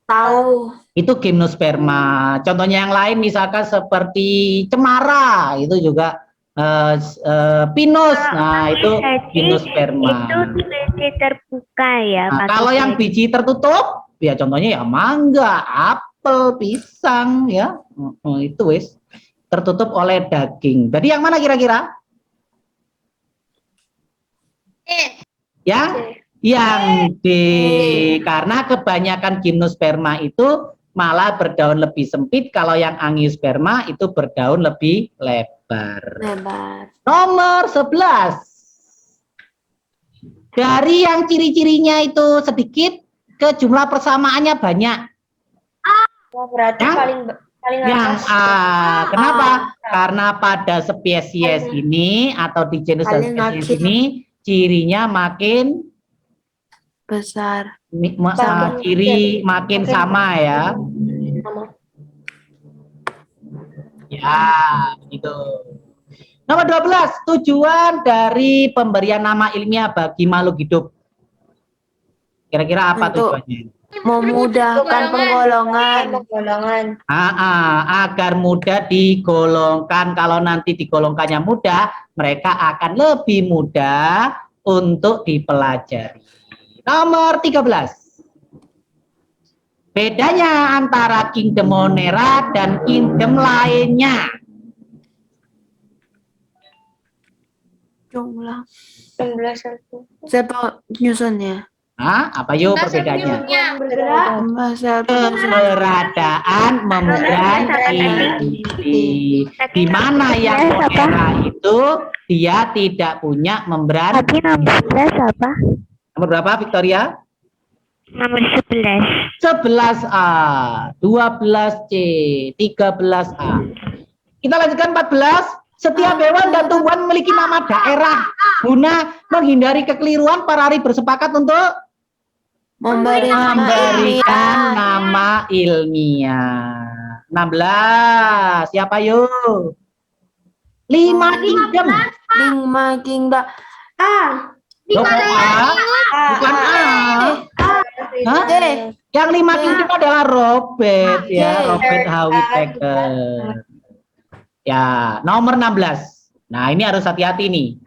Tahu. Itu gimnosperma. Contohnya yang lain misalkan seperti cemara, itu juga pinus. Nah, itu gimnosperma. Itu biji terbuka ya. Nah, kalau yang biji tertutup, ya contohnya ya mangga, apel, pisang ya. Itu wis tertutup oleh daging. Jadi yang mana kira-kira? Yang D. Karena kebanyakan gimnosperma itu malah berdaun lebih sempit. Kalau yang angiosperma itu berdaun lebih lebar. Nomor 11. Dari yang ciri-cirinya itu sedikit ke jumlah persamaannya banyak. Berarti Yang- Yang A. Kenapa? Karena pada spesies ini atau di genus dan Paling spesies akhir. ini cirinya makin Besar. ciri makin sama ya. Ya, gitu. Nomor 12, tujuan dari pemberian nama ilmiah bagi makhluk hidup. Kira-kira apa Untuk tujuannya? memudahkan penggolongan. Agar mudah digolongkan. Kalau nanti digolongkannya mudah, mereka akan lebih mudah untuk dipelajari. Nomor 13. Bedanya antara kingdom Monera dan kingdom lainnya. Jumlah. Siapa nyusunnya? Hah? Apa yuk perbedaannya? Jumlah sel Keberadaan membran inti. Di mana yang Monera itu dia tidak punya membran. Tapi nomor 11 apa? Nomor berapa Victoria? Nomor 11. 11A, 12C, 13A. Kita lanjutkan 14. Setiap hewan dan tumbuhan memiliki nama daerah. Guna menghindari kekeliruan, para ahli bersepakat untuk memberikan nama ilmiah. 16. Siapa yuk? 5 kingdom. 5 kingdom. Loh, kok A? Bukan A. Hah? Yang 5 kingdom adalah Robert ya, Robert H. Whittaker. Ya, nomor 16. Nah, ini harus hati-hati nih.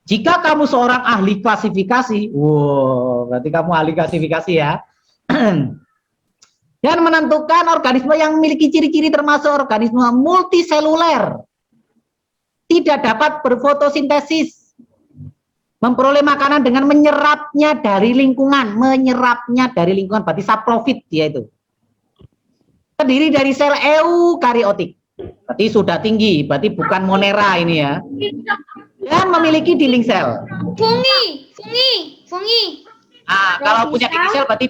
Jika kamu seorang ahli klasifikasi, wow, berarti kamu ahli klasifikasi ya. Dan menentukan organisme yang memiliki ciri-ciri termasuk organisme multiseluler. Tidak dapat berfotosintesis. Memperoleh makanan dengan menyerapnya dari lingkungan, berarti saprofit dia itu. Terdiri dari sel eukariotik. Berarti sudah tinggi, berarti bukan Monera ini ya. Dan memiliki dinding sel. Fungi. Nah, kalau punya dinding sel berarti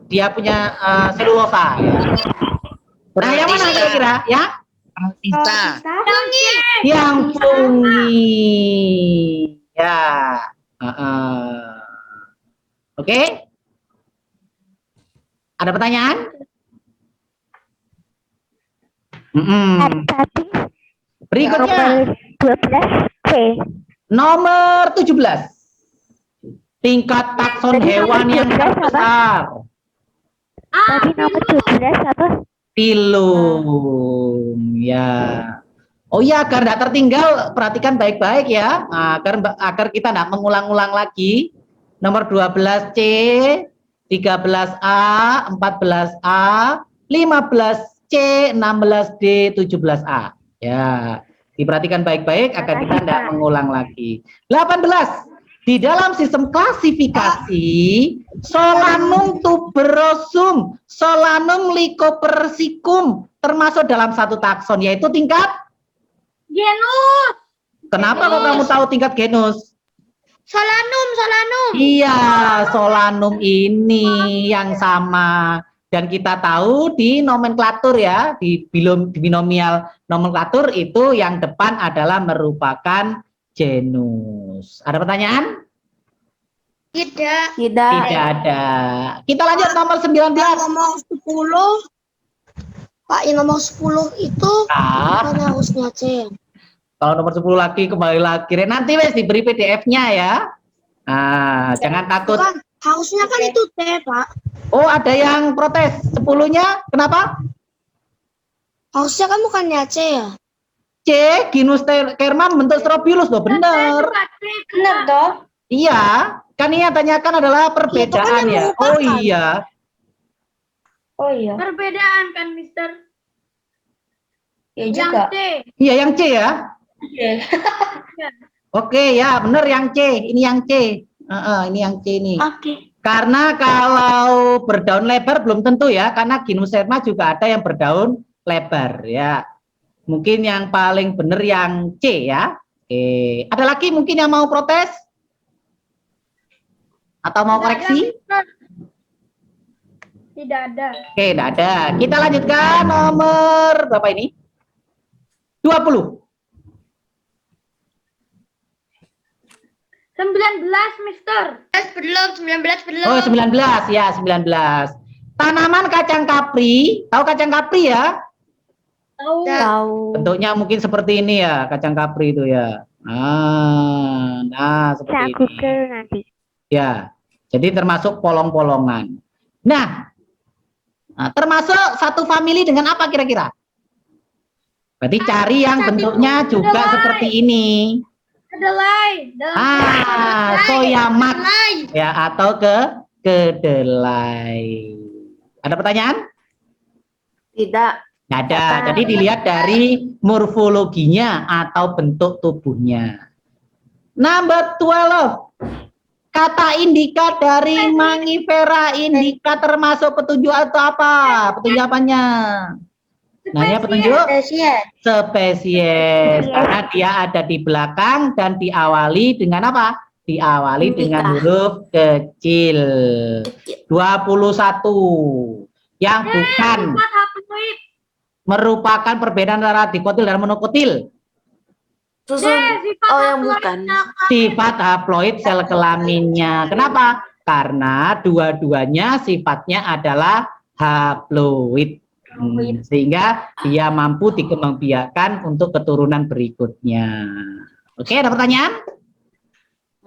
dia punya selulosa. Ya. Nah, yang mana kira-kira? Ya? Yang fungi. Ya. Oke. Ada pertanyaan? Tapi Berikutnya. nomor 12C. Nomor 17. Tingkat takson hewan yang terbesar. Tadi nomor 12 apa? Pilum. Ya. Oh ya, agar tidak tertinggal, perhatikan baik-baik ya. Agar kita tidak mengulang-ulang lagi. Nomor 12C, 13A, 14A, 15C, 16D, 17A. Ya, diperhatikan baik-baik agar kita tidak mengulang lagi. 18. Di dalam sistem klasifikasi, Solanum tuberosum, Solanum lycopersicum termasuk dalam satu takson, yaitu tingkat Genus. Kenapa kok kamu tahu tingkat genus? Solanum. Iya, Solanum ini yang sama. Dan kita tahu di nomenklatur ya, di binomial nomenklatur itu yang depan adalah merupakan genus. Ada pertanyaan? Tidak. Tidak ada. Kita lanjut nomor 19. Nomor 10. Pak, yang nomor 10 itu Nah, kan harusnya C. kalau nomor 10 lagi kembali lagi. Nanti wes diberi PDF-nya ya. Nah, jangan takut. Bukan, harusnya kan itu C, Pak. Oh, ada yang protes. 10-nya kenapa? Harusnya kan bukannya C ya? C, Genus Kerman bentuk Strobilus loh, bener. Benar dong. Iya, kan ini yang tanyakan adalah perbedaan yang ya. Oh iya. Oh iya. Perbedaan kan, Mister? Ya Yang juga. C. Iya, yang C ya. Oke, ya bener yang C. Ini yang C. Ini yang C nih. Oke. Karena kalau berdaun lebar belum tentu ya, karena gimnosperma juga ada yang berdaun lebar ya. Mungkin yang paling benar yang C ya. Oke, ada lagi mungkin yang mau protes? Atau mau koreksi? Tidak ada. Oke, tidak ada. Kita lanjutkan nomor berapa ini? 20. 19, Mister. Belum, 19 belum. Oh, 19 ya, 19. Tanaman kacang kapri, tahu kacang kapri ya? Tahu. Tahu. Bentuknya mungkin seperti ini ya, kacang kapri itu ya. Nah Saya seperti ini. Google nanti. Ya, jadi termasuk polong-polongan. Nah, termasuk satu famili dengan apa kira-kira? Berarti cari yang bentuknya juga seperti ini. Kedelai. Soyamak ya atau kedelai. Ada pertanyaan? Tidak. Nggak ada. Jadi dilihat dari morfologinya atau bentuk tubuhnya. Number 12. Kata indika dari Mangifera indica termasuk petunjuk atau apa? Petunjuk apanya? Nanya petunjuk? Spesies. Karena dia ada di belakang dan diawali dengan apa? Diawali dengan huruf kecil. 21. Yang bukan merupakan perbedaan antara dikotil dan monokotil. Susun. Oh, yang bukan. Sifat haploid sel kelaminnya. Kenapa? Karena dua-duanya sifatnya adalah haploid. Sehingga dia mampu dikembangbiakkan untuk keturunan berikutnya. Oke, ada pertanyaan?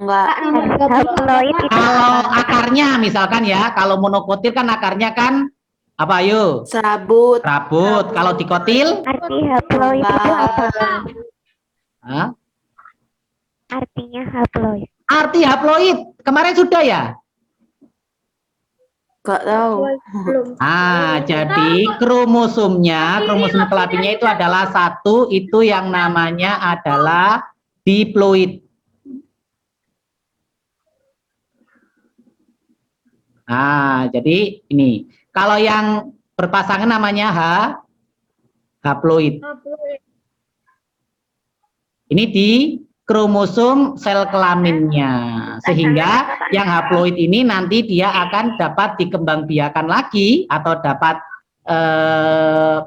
Enggak. Haploid itu Kalau akarnya misalkan ya, kalau monokotil kan akarnya kan apa ayo? Serabut. Serabut. Kalau dikotil? arti haploid itu apa? Hah? Artinya haploid. Arti haploid kemarin sudah ya? Enggak tahu. Jadi kromosom kelaminnya itu adalah satu, itu yang namanya adalah diploid. Jadi ini kalau yang berpasangan namanya haploid. Ini di kromosom sel kelaminnya, sehingga yang haploid ini nanti dia akan dapat dikembangbiakan lagi atau dapat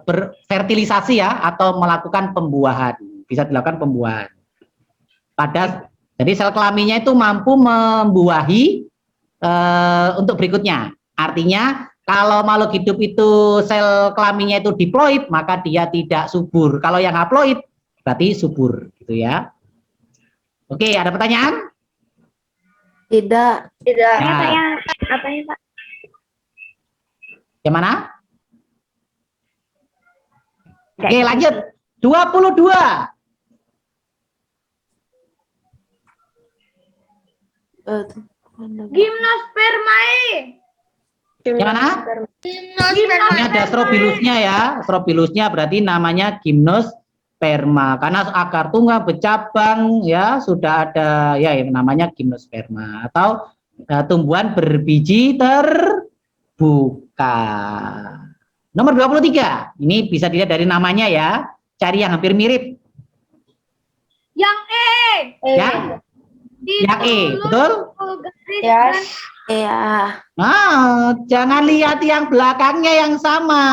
berfertilisasi ya, atau melakukan pembuahan, bisa dilakukan pembuahan. Jadi sel kelaminnya itu mampu membuahi untuk berikutnya. Artinya kalau makhluk hidup itu sel kelaminnya itu diploid, maka dia tidak subur. Kalau yang haploid berarti subur, gitu ya. Oke, ada pertanyaan? Tidak. Nah, Apa ya, Pak? yang mana? Oke, lanjut. 22. Gimnospermae. Yang mana? Ini ada strobilusnya ya. Strobilusnya berarti namanya gimnosperma. Karena akar tunggal bercabang ya, sudah ada ya yang namanya gimnosperma atau tumbuhan berbiji terbuka. Nomor 23. Ini bisa dilihat dari namanya ya. Cari yang hampir mirip. Yang E. Yang E, betul? Iya. Jangan lihat yang belakangnya yang sama.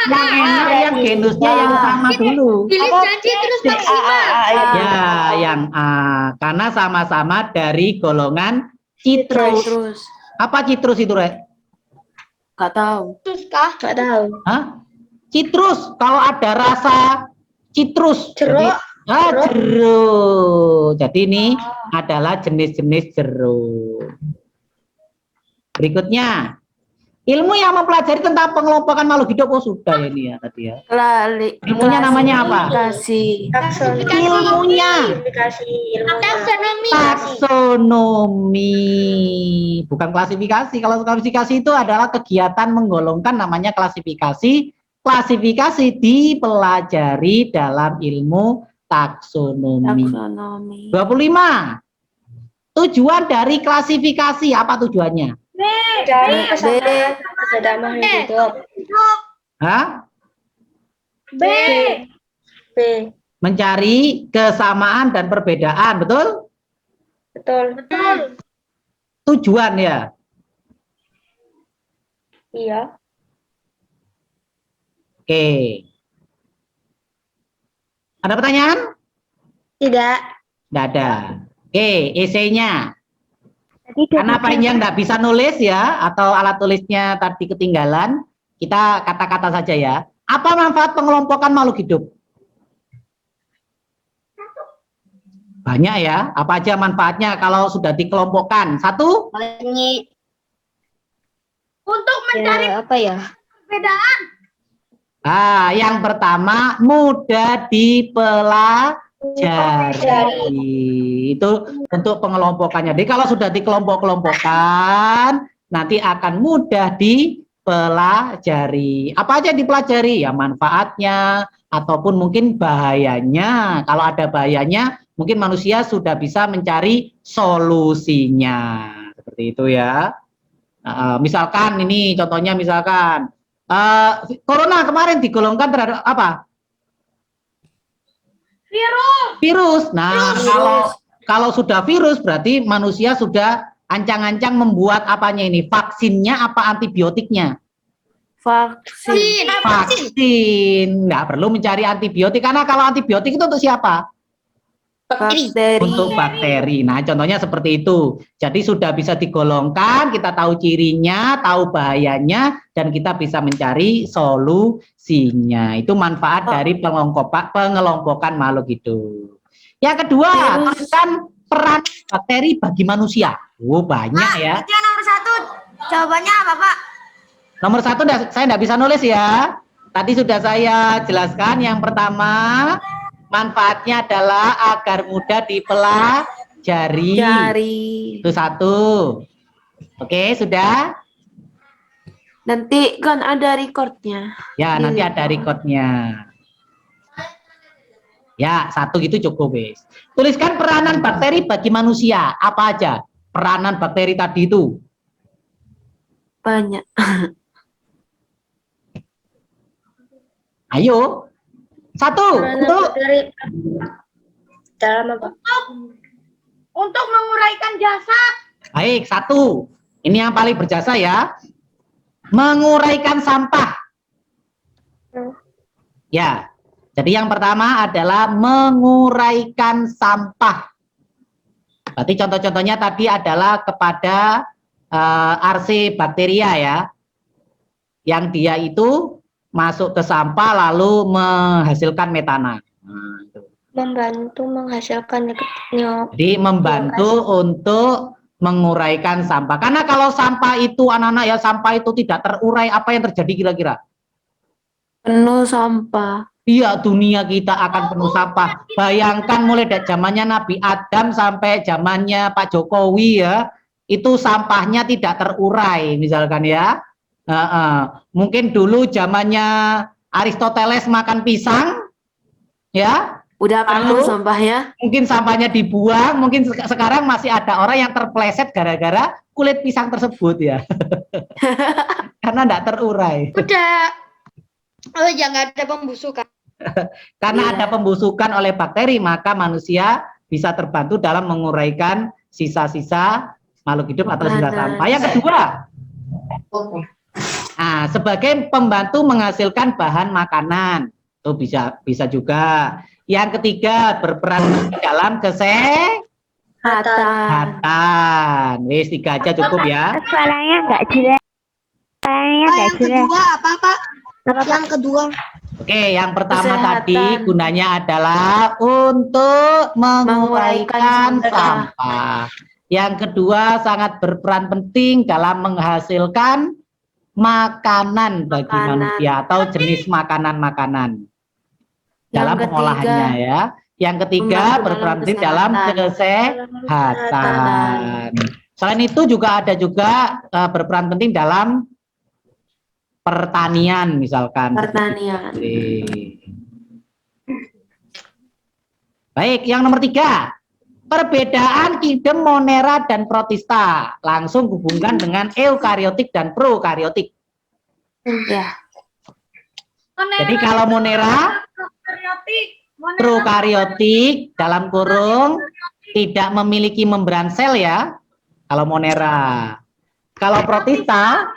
Yang enak yang genusnya yang sama dulu. Pilih janji terus maksimal. Ya, yang A. Karena sama-sama dari golongan citrus. Terus. Apa citrus itu, Rek? Enggak tahu. Gak tahu. Hah? Citrus. Kalau ada rasa citrus. Jeruk. Jeruk. Jadi ini adalah jenis-jenis jeruk. Berikutnya, ilmu yang mempelajari tentang pengelompokan makhluk hidup. Oh, sudah ini ya tadi ya. Ilmunya namanya apa? Ilmunya taksonomi. Bukan klasifikasi. Kalau klasifikasi itu adalah kegiatan menggolongkan, namanya klasifikasi. Klasifikasi dipelajari dalam ilmu taksonomi. 25. Tujuan dari klasifikasi, apa tujuannya? B. Perbedaan makhluk hidup. Hah? B. B. Mencari kesamaan dan perbedaan, betul? Betul. Tujuan ya. Iya. Oke. Ada pertanyaan? Tidak. Tidak ada. Oke, esainya. Tadi udah Karena Pak Injang nggak bisa nulis ya, atau alat tulisnya tadi ketinggalan, kita kata-kata saja ya. Apa manfaat pengelompokan makhluk hidup? Banyak ya. Apa aja manfaatnya kalau sudah dikelompokkan? Satu? Untuk mencari Apa ya? perbedaan. Yang pertama mudah dipelajari. Itu untuk pengelompokannya. Jadi kalau sudah dikelompok-kelompokkan, nanti akan mudah dipelajari. Apa aja dipelajari? Ya manfaatnya ataupun mungkin bahayanya. Kalau ada bahayanya, mungkin manusia sudah bisa mencari solusinya. Seperti itu ya. Misalkan ini contohnya misalkan corona kemarin digolongkan terhadap apa? Virus. Nah, kalau sudah virus berarti manusia sudah ancang-ancang membuat apanya ini? Vaksinnya apa antibiotiknya? Vaksin. Nggak perlu mencari antibiotik karena kalau antibiotik itu untuk siapa? Bakteri. Untuk bakteri. Nah, contohnya seperti itu. Jadi sudah bisa digolongkan, kita tahu cirinya, tahu bahayanya, dan kita bisa mencari solusinya. Itu manfaat dari pengelompokan makhluk hidup. Yang kedua, tuliskan peran bakteri bagi manusia. Oh, banyak ya. Itu yang nomor 1. Jawabannya apa, Pak? Nomor 1 saya nggak bisa nulis ya. Tadi sudah saya jelaskan. Yang pertama, manfaatnya adalah agar mudah dipelajari. Itu 1. Oke, sudah? Nanti kan ada recordnya. Ya, nanti ada recordnya. Ya, 1 itu cukup, wis. Tuliskan peranan bakteri bagi manusia. Apa aja peranan bakteri tadi itu? Banyak. Ayo. 1 untuk Dalam apa? Untuk menguraikan jasad. baik, 1. Ini yang paling berjasa ya. Menguraikan sampah. Ya. Jadi yang pertama adalah menguraikan sampah. Berarti contoh-contohnya tadi adalah kepada Arcebacteria ya. Yang dia itu masuk ke sampah lalu menghasilkan metana. Nah, itu. Membantu menghasilkan Jadi membantu untuk menguraikan sampah. Karena kalau sampah itu anak-anak ya, sampah itu tidak terurai, apa yang terjadi kira-kira? penuh sampah. Iya, dunia kita akan penuh sampah. Bayangkan mulai dari zamannya Nabi Adam sampai zamannya Pak Jokowi ya, itu sampahnya tidak terurai misalkan ya. Mungkin dulu zamannya Aristoteles makan pisang, ya. Udah penuh sampahnya. Mungkin sampahnya dibuang, mungkin sekarang masih ada orang yang terpleset gara-gara kulit pisang tersebut ya. Karena tidak terurai. Udah. Oh, jangan ada pembusukan. Karena ada pembusukan oleh bakteri, maka manusia bisa terbantu dalam menguraikan sisa-sisa makhluk hidup atau sisa sampah. Yang kedua, nah, sebagai pembantu menghasilkan bahan makanan, itu bisa juga. Yang ketiga, berperan dalam kesehatan. Wis 3 aja cukup ya. Suaranya nggak jelas. Suaranya nggak Yang jelas. kedua apa, Pak? Yang kedua. Oke, yang pertama Kesehatan. tadi gunanya adalah untuk menguraikan sampah. Yang kedua sangat berperan penting dalam menghasilkan makanan bagi manusia atau jenis makanan-makanan dalam pengolahannya ya. Yang ketiga berperan penting dalam kesehatan. Selain itu juga ada berperan penting dalam pertanian misalkan. Pertanian. Baik, yang nomor 3. Perbedaan kingdom, monera, dan protista. Langsung hubungkan dengan eukariotik dan prokariotik. Ya. Jadi kalau monera, prokariotik dalam kurung tidak memiliki membran sel ya. Kalau monera. Kalau protista,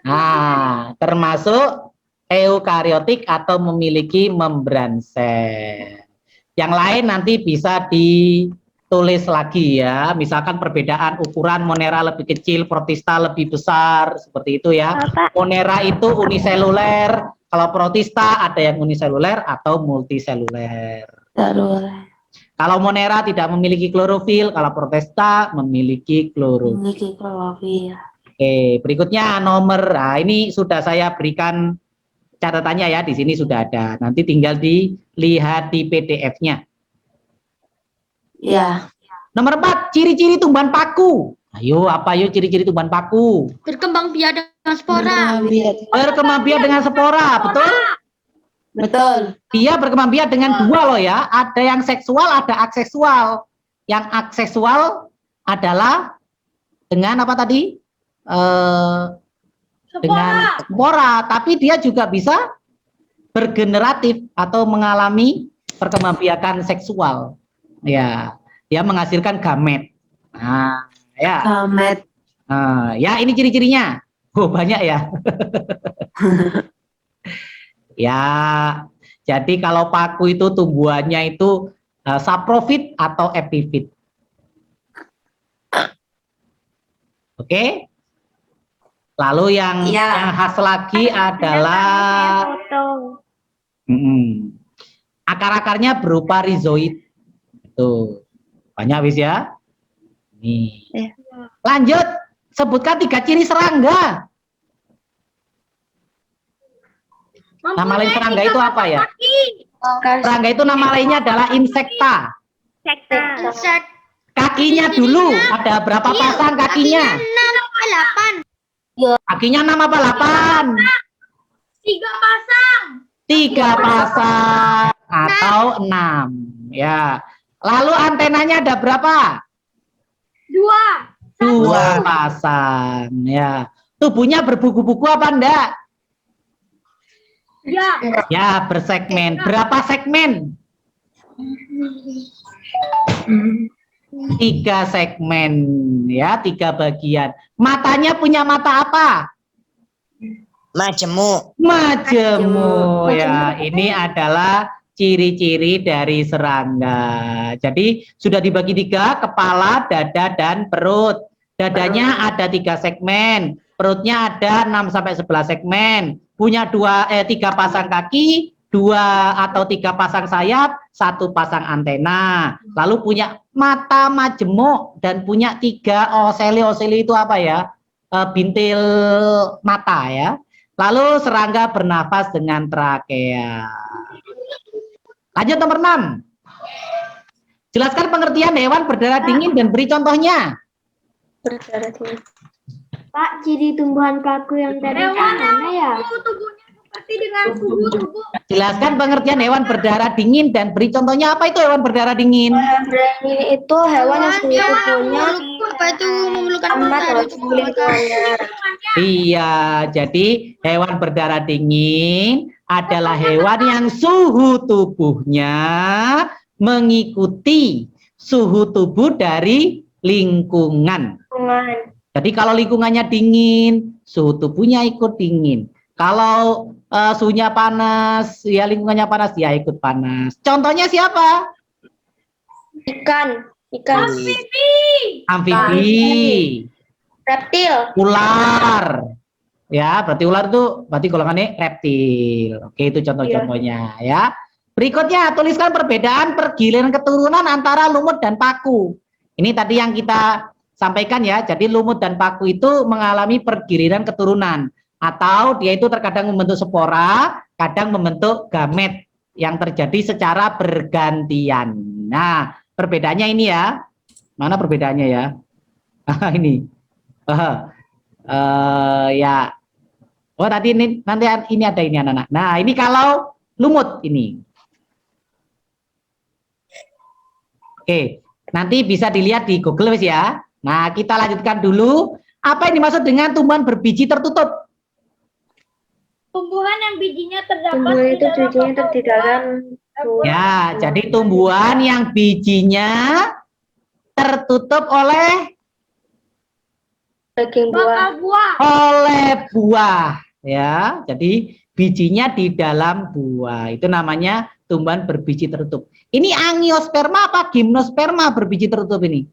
nah termasuk eukariotik atau memiliki membran sel. Yang lain nanti bisa ditulis lagi ya. Misalkan perbedaan ukuran monera lebih kecil, protista lebih besar, seperti itu ya. Bapak. Monera itu uniseluler, kalau protista ada yang uniseluler atau multiseluler. Kalau monera tidak memiliki klorofil, kalau protista memiliki klorofil. Memiliki klorofil. Oke, berikutnya nomor, nah ini sudah saya berikan catatannya ya, di sini sudah ada. Nanti tinggal dilihat di PDF-nya. Ya. Nomor 4, ciri-ciri tumbuhan paku. Ayo, apa yuk ciri-ciri tumbuhan paku? Berkembang biak dengan spora. Berkembang biak dengan spora, betul? Betul. Dia berkembang biak dengan dua loh ya. Ada yang seksual, ada aseksual. Yang aseksual adalah dengan apa tadi? Dengan spora, tapi dia juga bisa bergeneratif atau mengalami perkembangbiakan seksual. Ya, dia menghasilkan gamet. Nah, ya. Gamet. Nah, ya ini ciri-cirinya. Oh, banyak ya. Ya, jadi kalau paku itu tumbuhannya itu saprofit atau epifit. Oke? Lalu yang khas lagi adalah akar-akarnya berupa rizoid. Tuh. Banyak wis ya. Nih. Lanjut, sebutkan 3 ciri serangga. Nama lain serangga itu apa ya? Serangga itu nama lainnya adalah insekta. Kakinya dulu, ada berapa pasang kakinya? 8. Kakinya 6 apa 8? 3 pasang. 3 pasang atau 6. Ya. Lalu antenanya ada berapa? 2 pasang. Ya. Tubuhnya berbuku-buku apa enggak? Ya. Ya, bersegmen. Berapa segmen? 3 segmen, ya, 3 bagian. Matanya punya mata apa? Majemuk. Majemuk, ya. Ini adalah ciri-ciri dari serangga. Jadi sudah dibagi 3, kepala, dada, dan perut. Dadanya ada 3 segmen, perutnya ada 6 sampai 11 segmen. Punya 3 pasang kaki, 2 atau 3 pasang sayap, 1 pasang antena. Lalu punya mata majemuk dan punya 3 oseli. Oseli itu apa ya? Bintil mata ya. Lalu serangga bernafas dengan trakea. Lanjut nomor 6. Jelaskan pengertian hewan berdarah dingin dan beri contohnya. Berdarah dingin. Pak, ciri tumbuhan paku yang tadi mana ya? Tubuhnya seperti dengan suhu tubuh. Jelaskan pengertian hewan berdarah dingin dan beri contohnya. Apa itu hewan berdarah dingin? Ini itu hewan yang suhu tubuhnya Apa itu memerlukan amat sulit. Iya, jadi hewan berdarah dingin adalah hewan yang suhu tubuhnya mengikuti suhu tubuh dari lingkungan. Jadi kalau lingkungannya dingin, suhu tubuhnya ikut dingin. Kalau suhunya panas, ya lingkungannya panas, ya ikut panas. Contohnya siapa? Ikan. Amfibi. Reptil. Ular. Ya, berarti ular itu berarti golongannya reptil. Oke, itu contoh-contohnya ya. Berikutnya, tuliskan perbedaan pergiliran keturunan antara lumut dan paku. Ini tadi yang kita sampaikan ya. Jadi lumut dan paku itu mengalami pergiliran keturunan, atau dia itu terkadang membentuk spora, kadang membentuk gamet yang terjadi secara bergantian. Nah, perbedaannya ini ya. Mana perbedaannya ya? Ini. Ya. Oh, tadi ini nanti ini ada ini anak-anak. Nah, ini kalau lumut ini. Oke, nanti bisa dilihat di Google wis ya. Nah, kita lanjutkan dulu. Apa yang dimaksud dengan tumbuhan berbiji tertutup? Tumbuhan yang bijinya terdapat Tumbuhan di itu dalam bijinya bakal di dalam Ya, jadi tumbuhan yang bijinya tertutup oleh daging bakal buah. buah. Ya, jadi bijinya di dalam buah. Itu namanya tumbuhan berbiji tertutup. Ini angiosperma apa gimnosperma berbiji tertutup ini?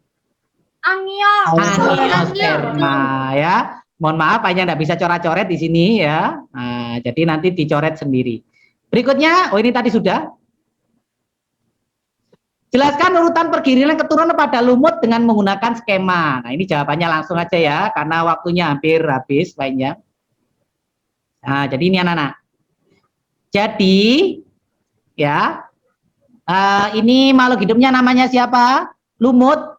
Angiosperma ya. Mohon maaf, hanya tidak bisa coret-coret di sini ya. Nah, jadi nanti dicoret sendiri. Berikutnya, oh ini tadi sudah. Jelaskan urutan pergiliran keturunan pada lumut dengan menggunakan skema. Nah, ini jawabannya langsung aja ya, karena waktunya hampir habis lainnya. Nah, jadi ini anak-anak. Jadi, ya, ini makhluk hidupnya namanya siapa? Lumut.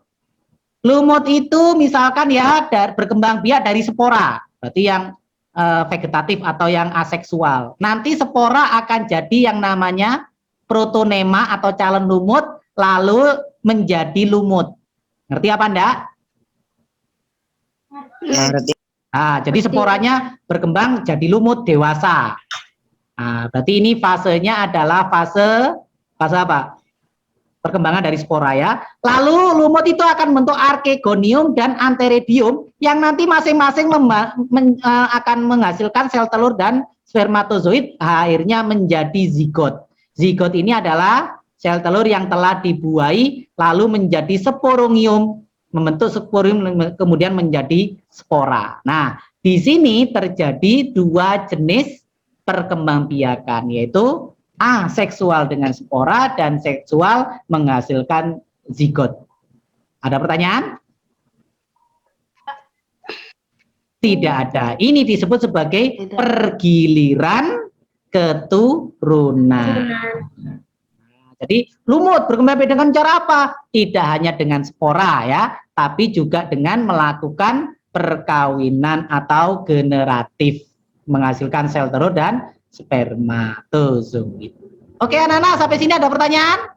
Lumut itu misalkan ya berkembang biak dari spora, berarti yang vegetatif atau yang aseksual. Nanti spora akan jadi yang namanya protonema atau calon lumut, lalu menjadi lumut. Ngerti apa enggak? Nah, jadi sporanya berkembang jadi lumut dewasa. Nah, berarti ini fasenya adalah fase apa? Perkembangan dari spora ya. Lalu lumut itu akan membentuk archegonium dan antheridium yang nanti masing-masing akan menghasilkan sel telur dan spermatozoid, akhirnya menjadi zigot. Zigot ini adalah sel telur yang telah dibuahi lalu menjadi sporongium, membentuk sporium kemudian menjadi spora. Nah, di sini terjadi dua jenis perkembangbiakan, yaitu aseksual dengan spora dan seksual menghasilkan zigot. Ada pertanyaan? Tidak ada. Ini disebut sebagai pergiliran keturunan. Jadi lumut berkembang biak dengan cara apa? Tidak hanya dengan spora ya, tapi juga dengan melakukan perkawinan atau generatif, menghasilkan sel telur dan spermatozoid. Oke anak-anak, sampai sini ada pertanyaan?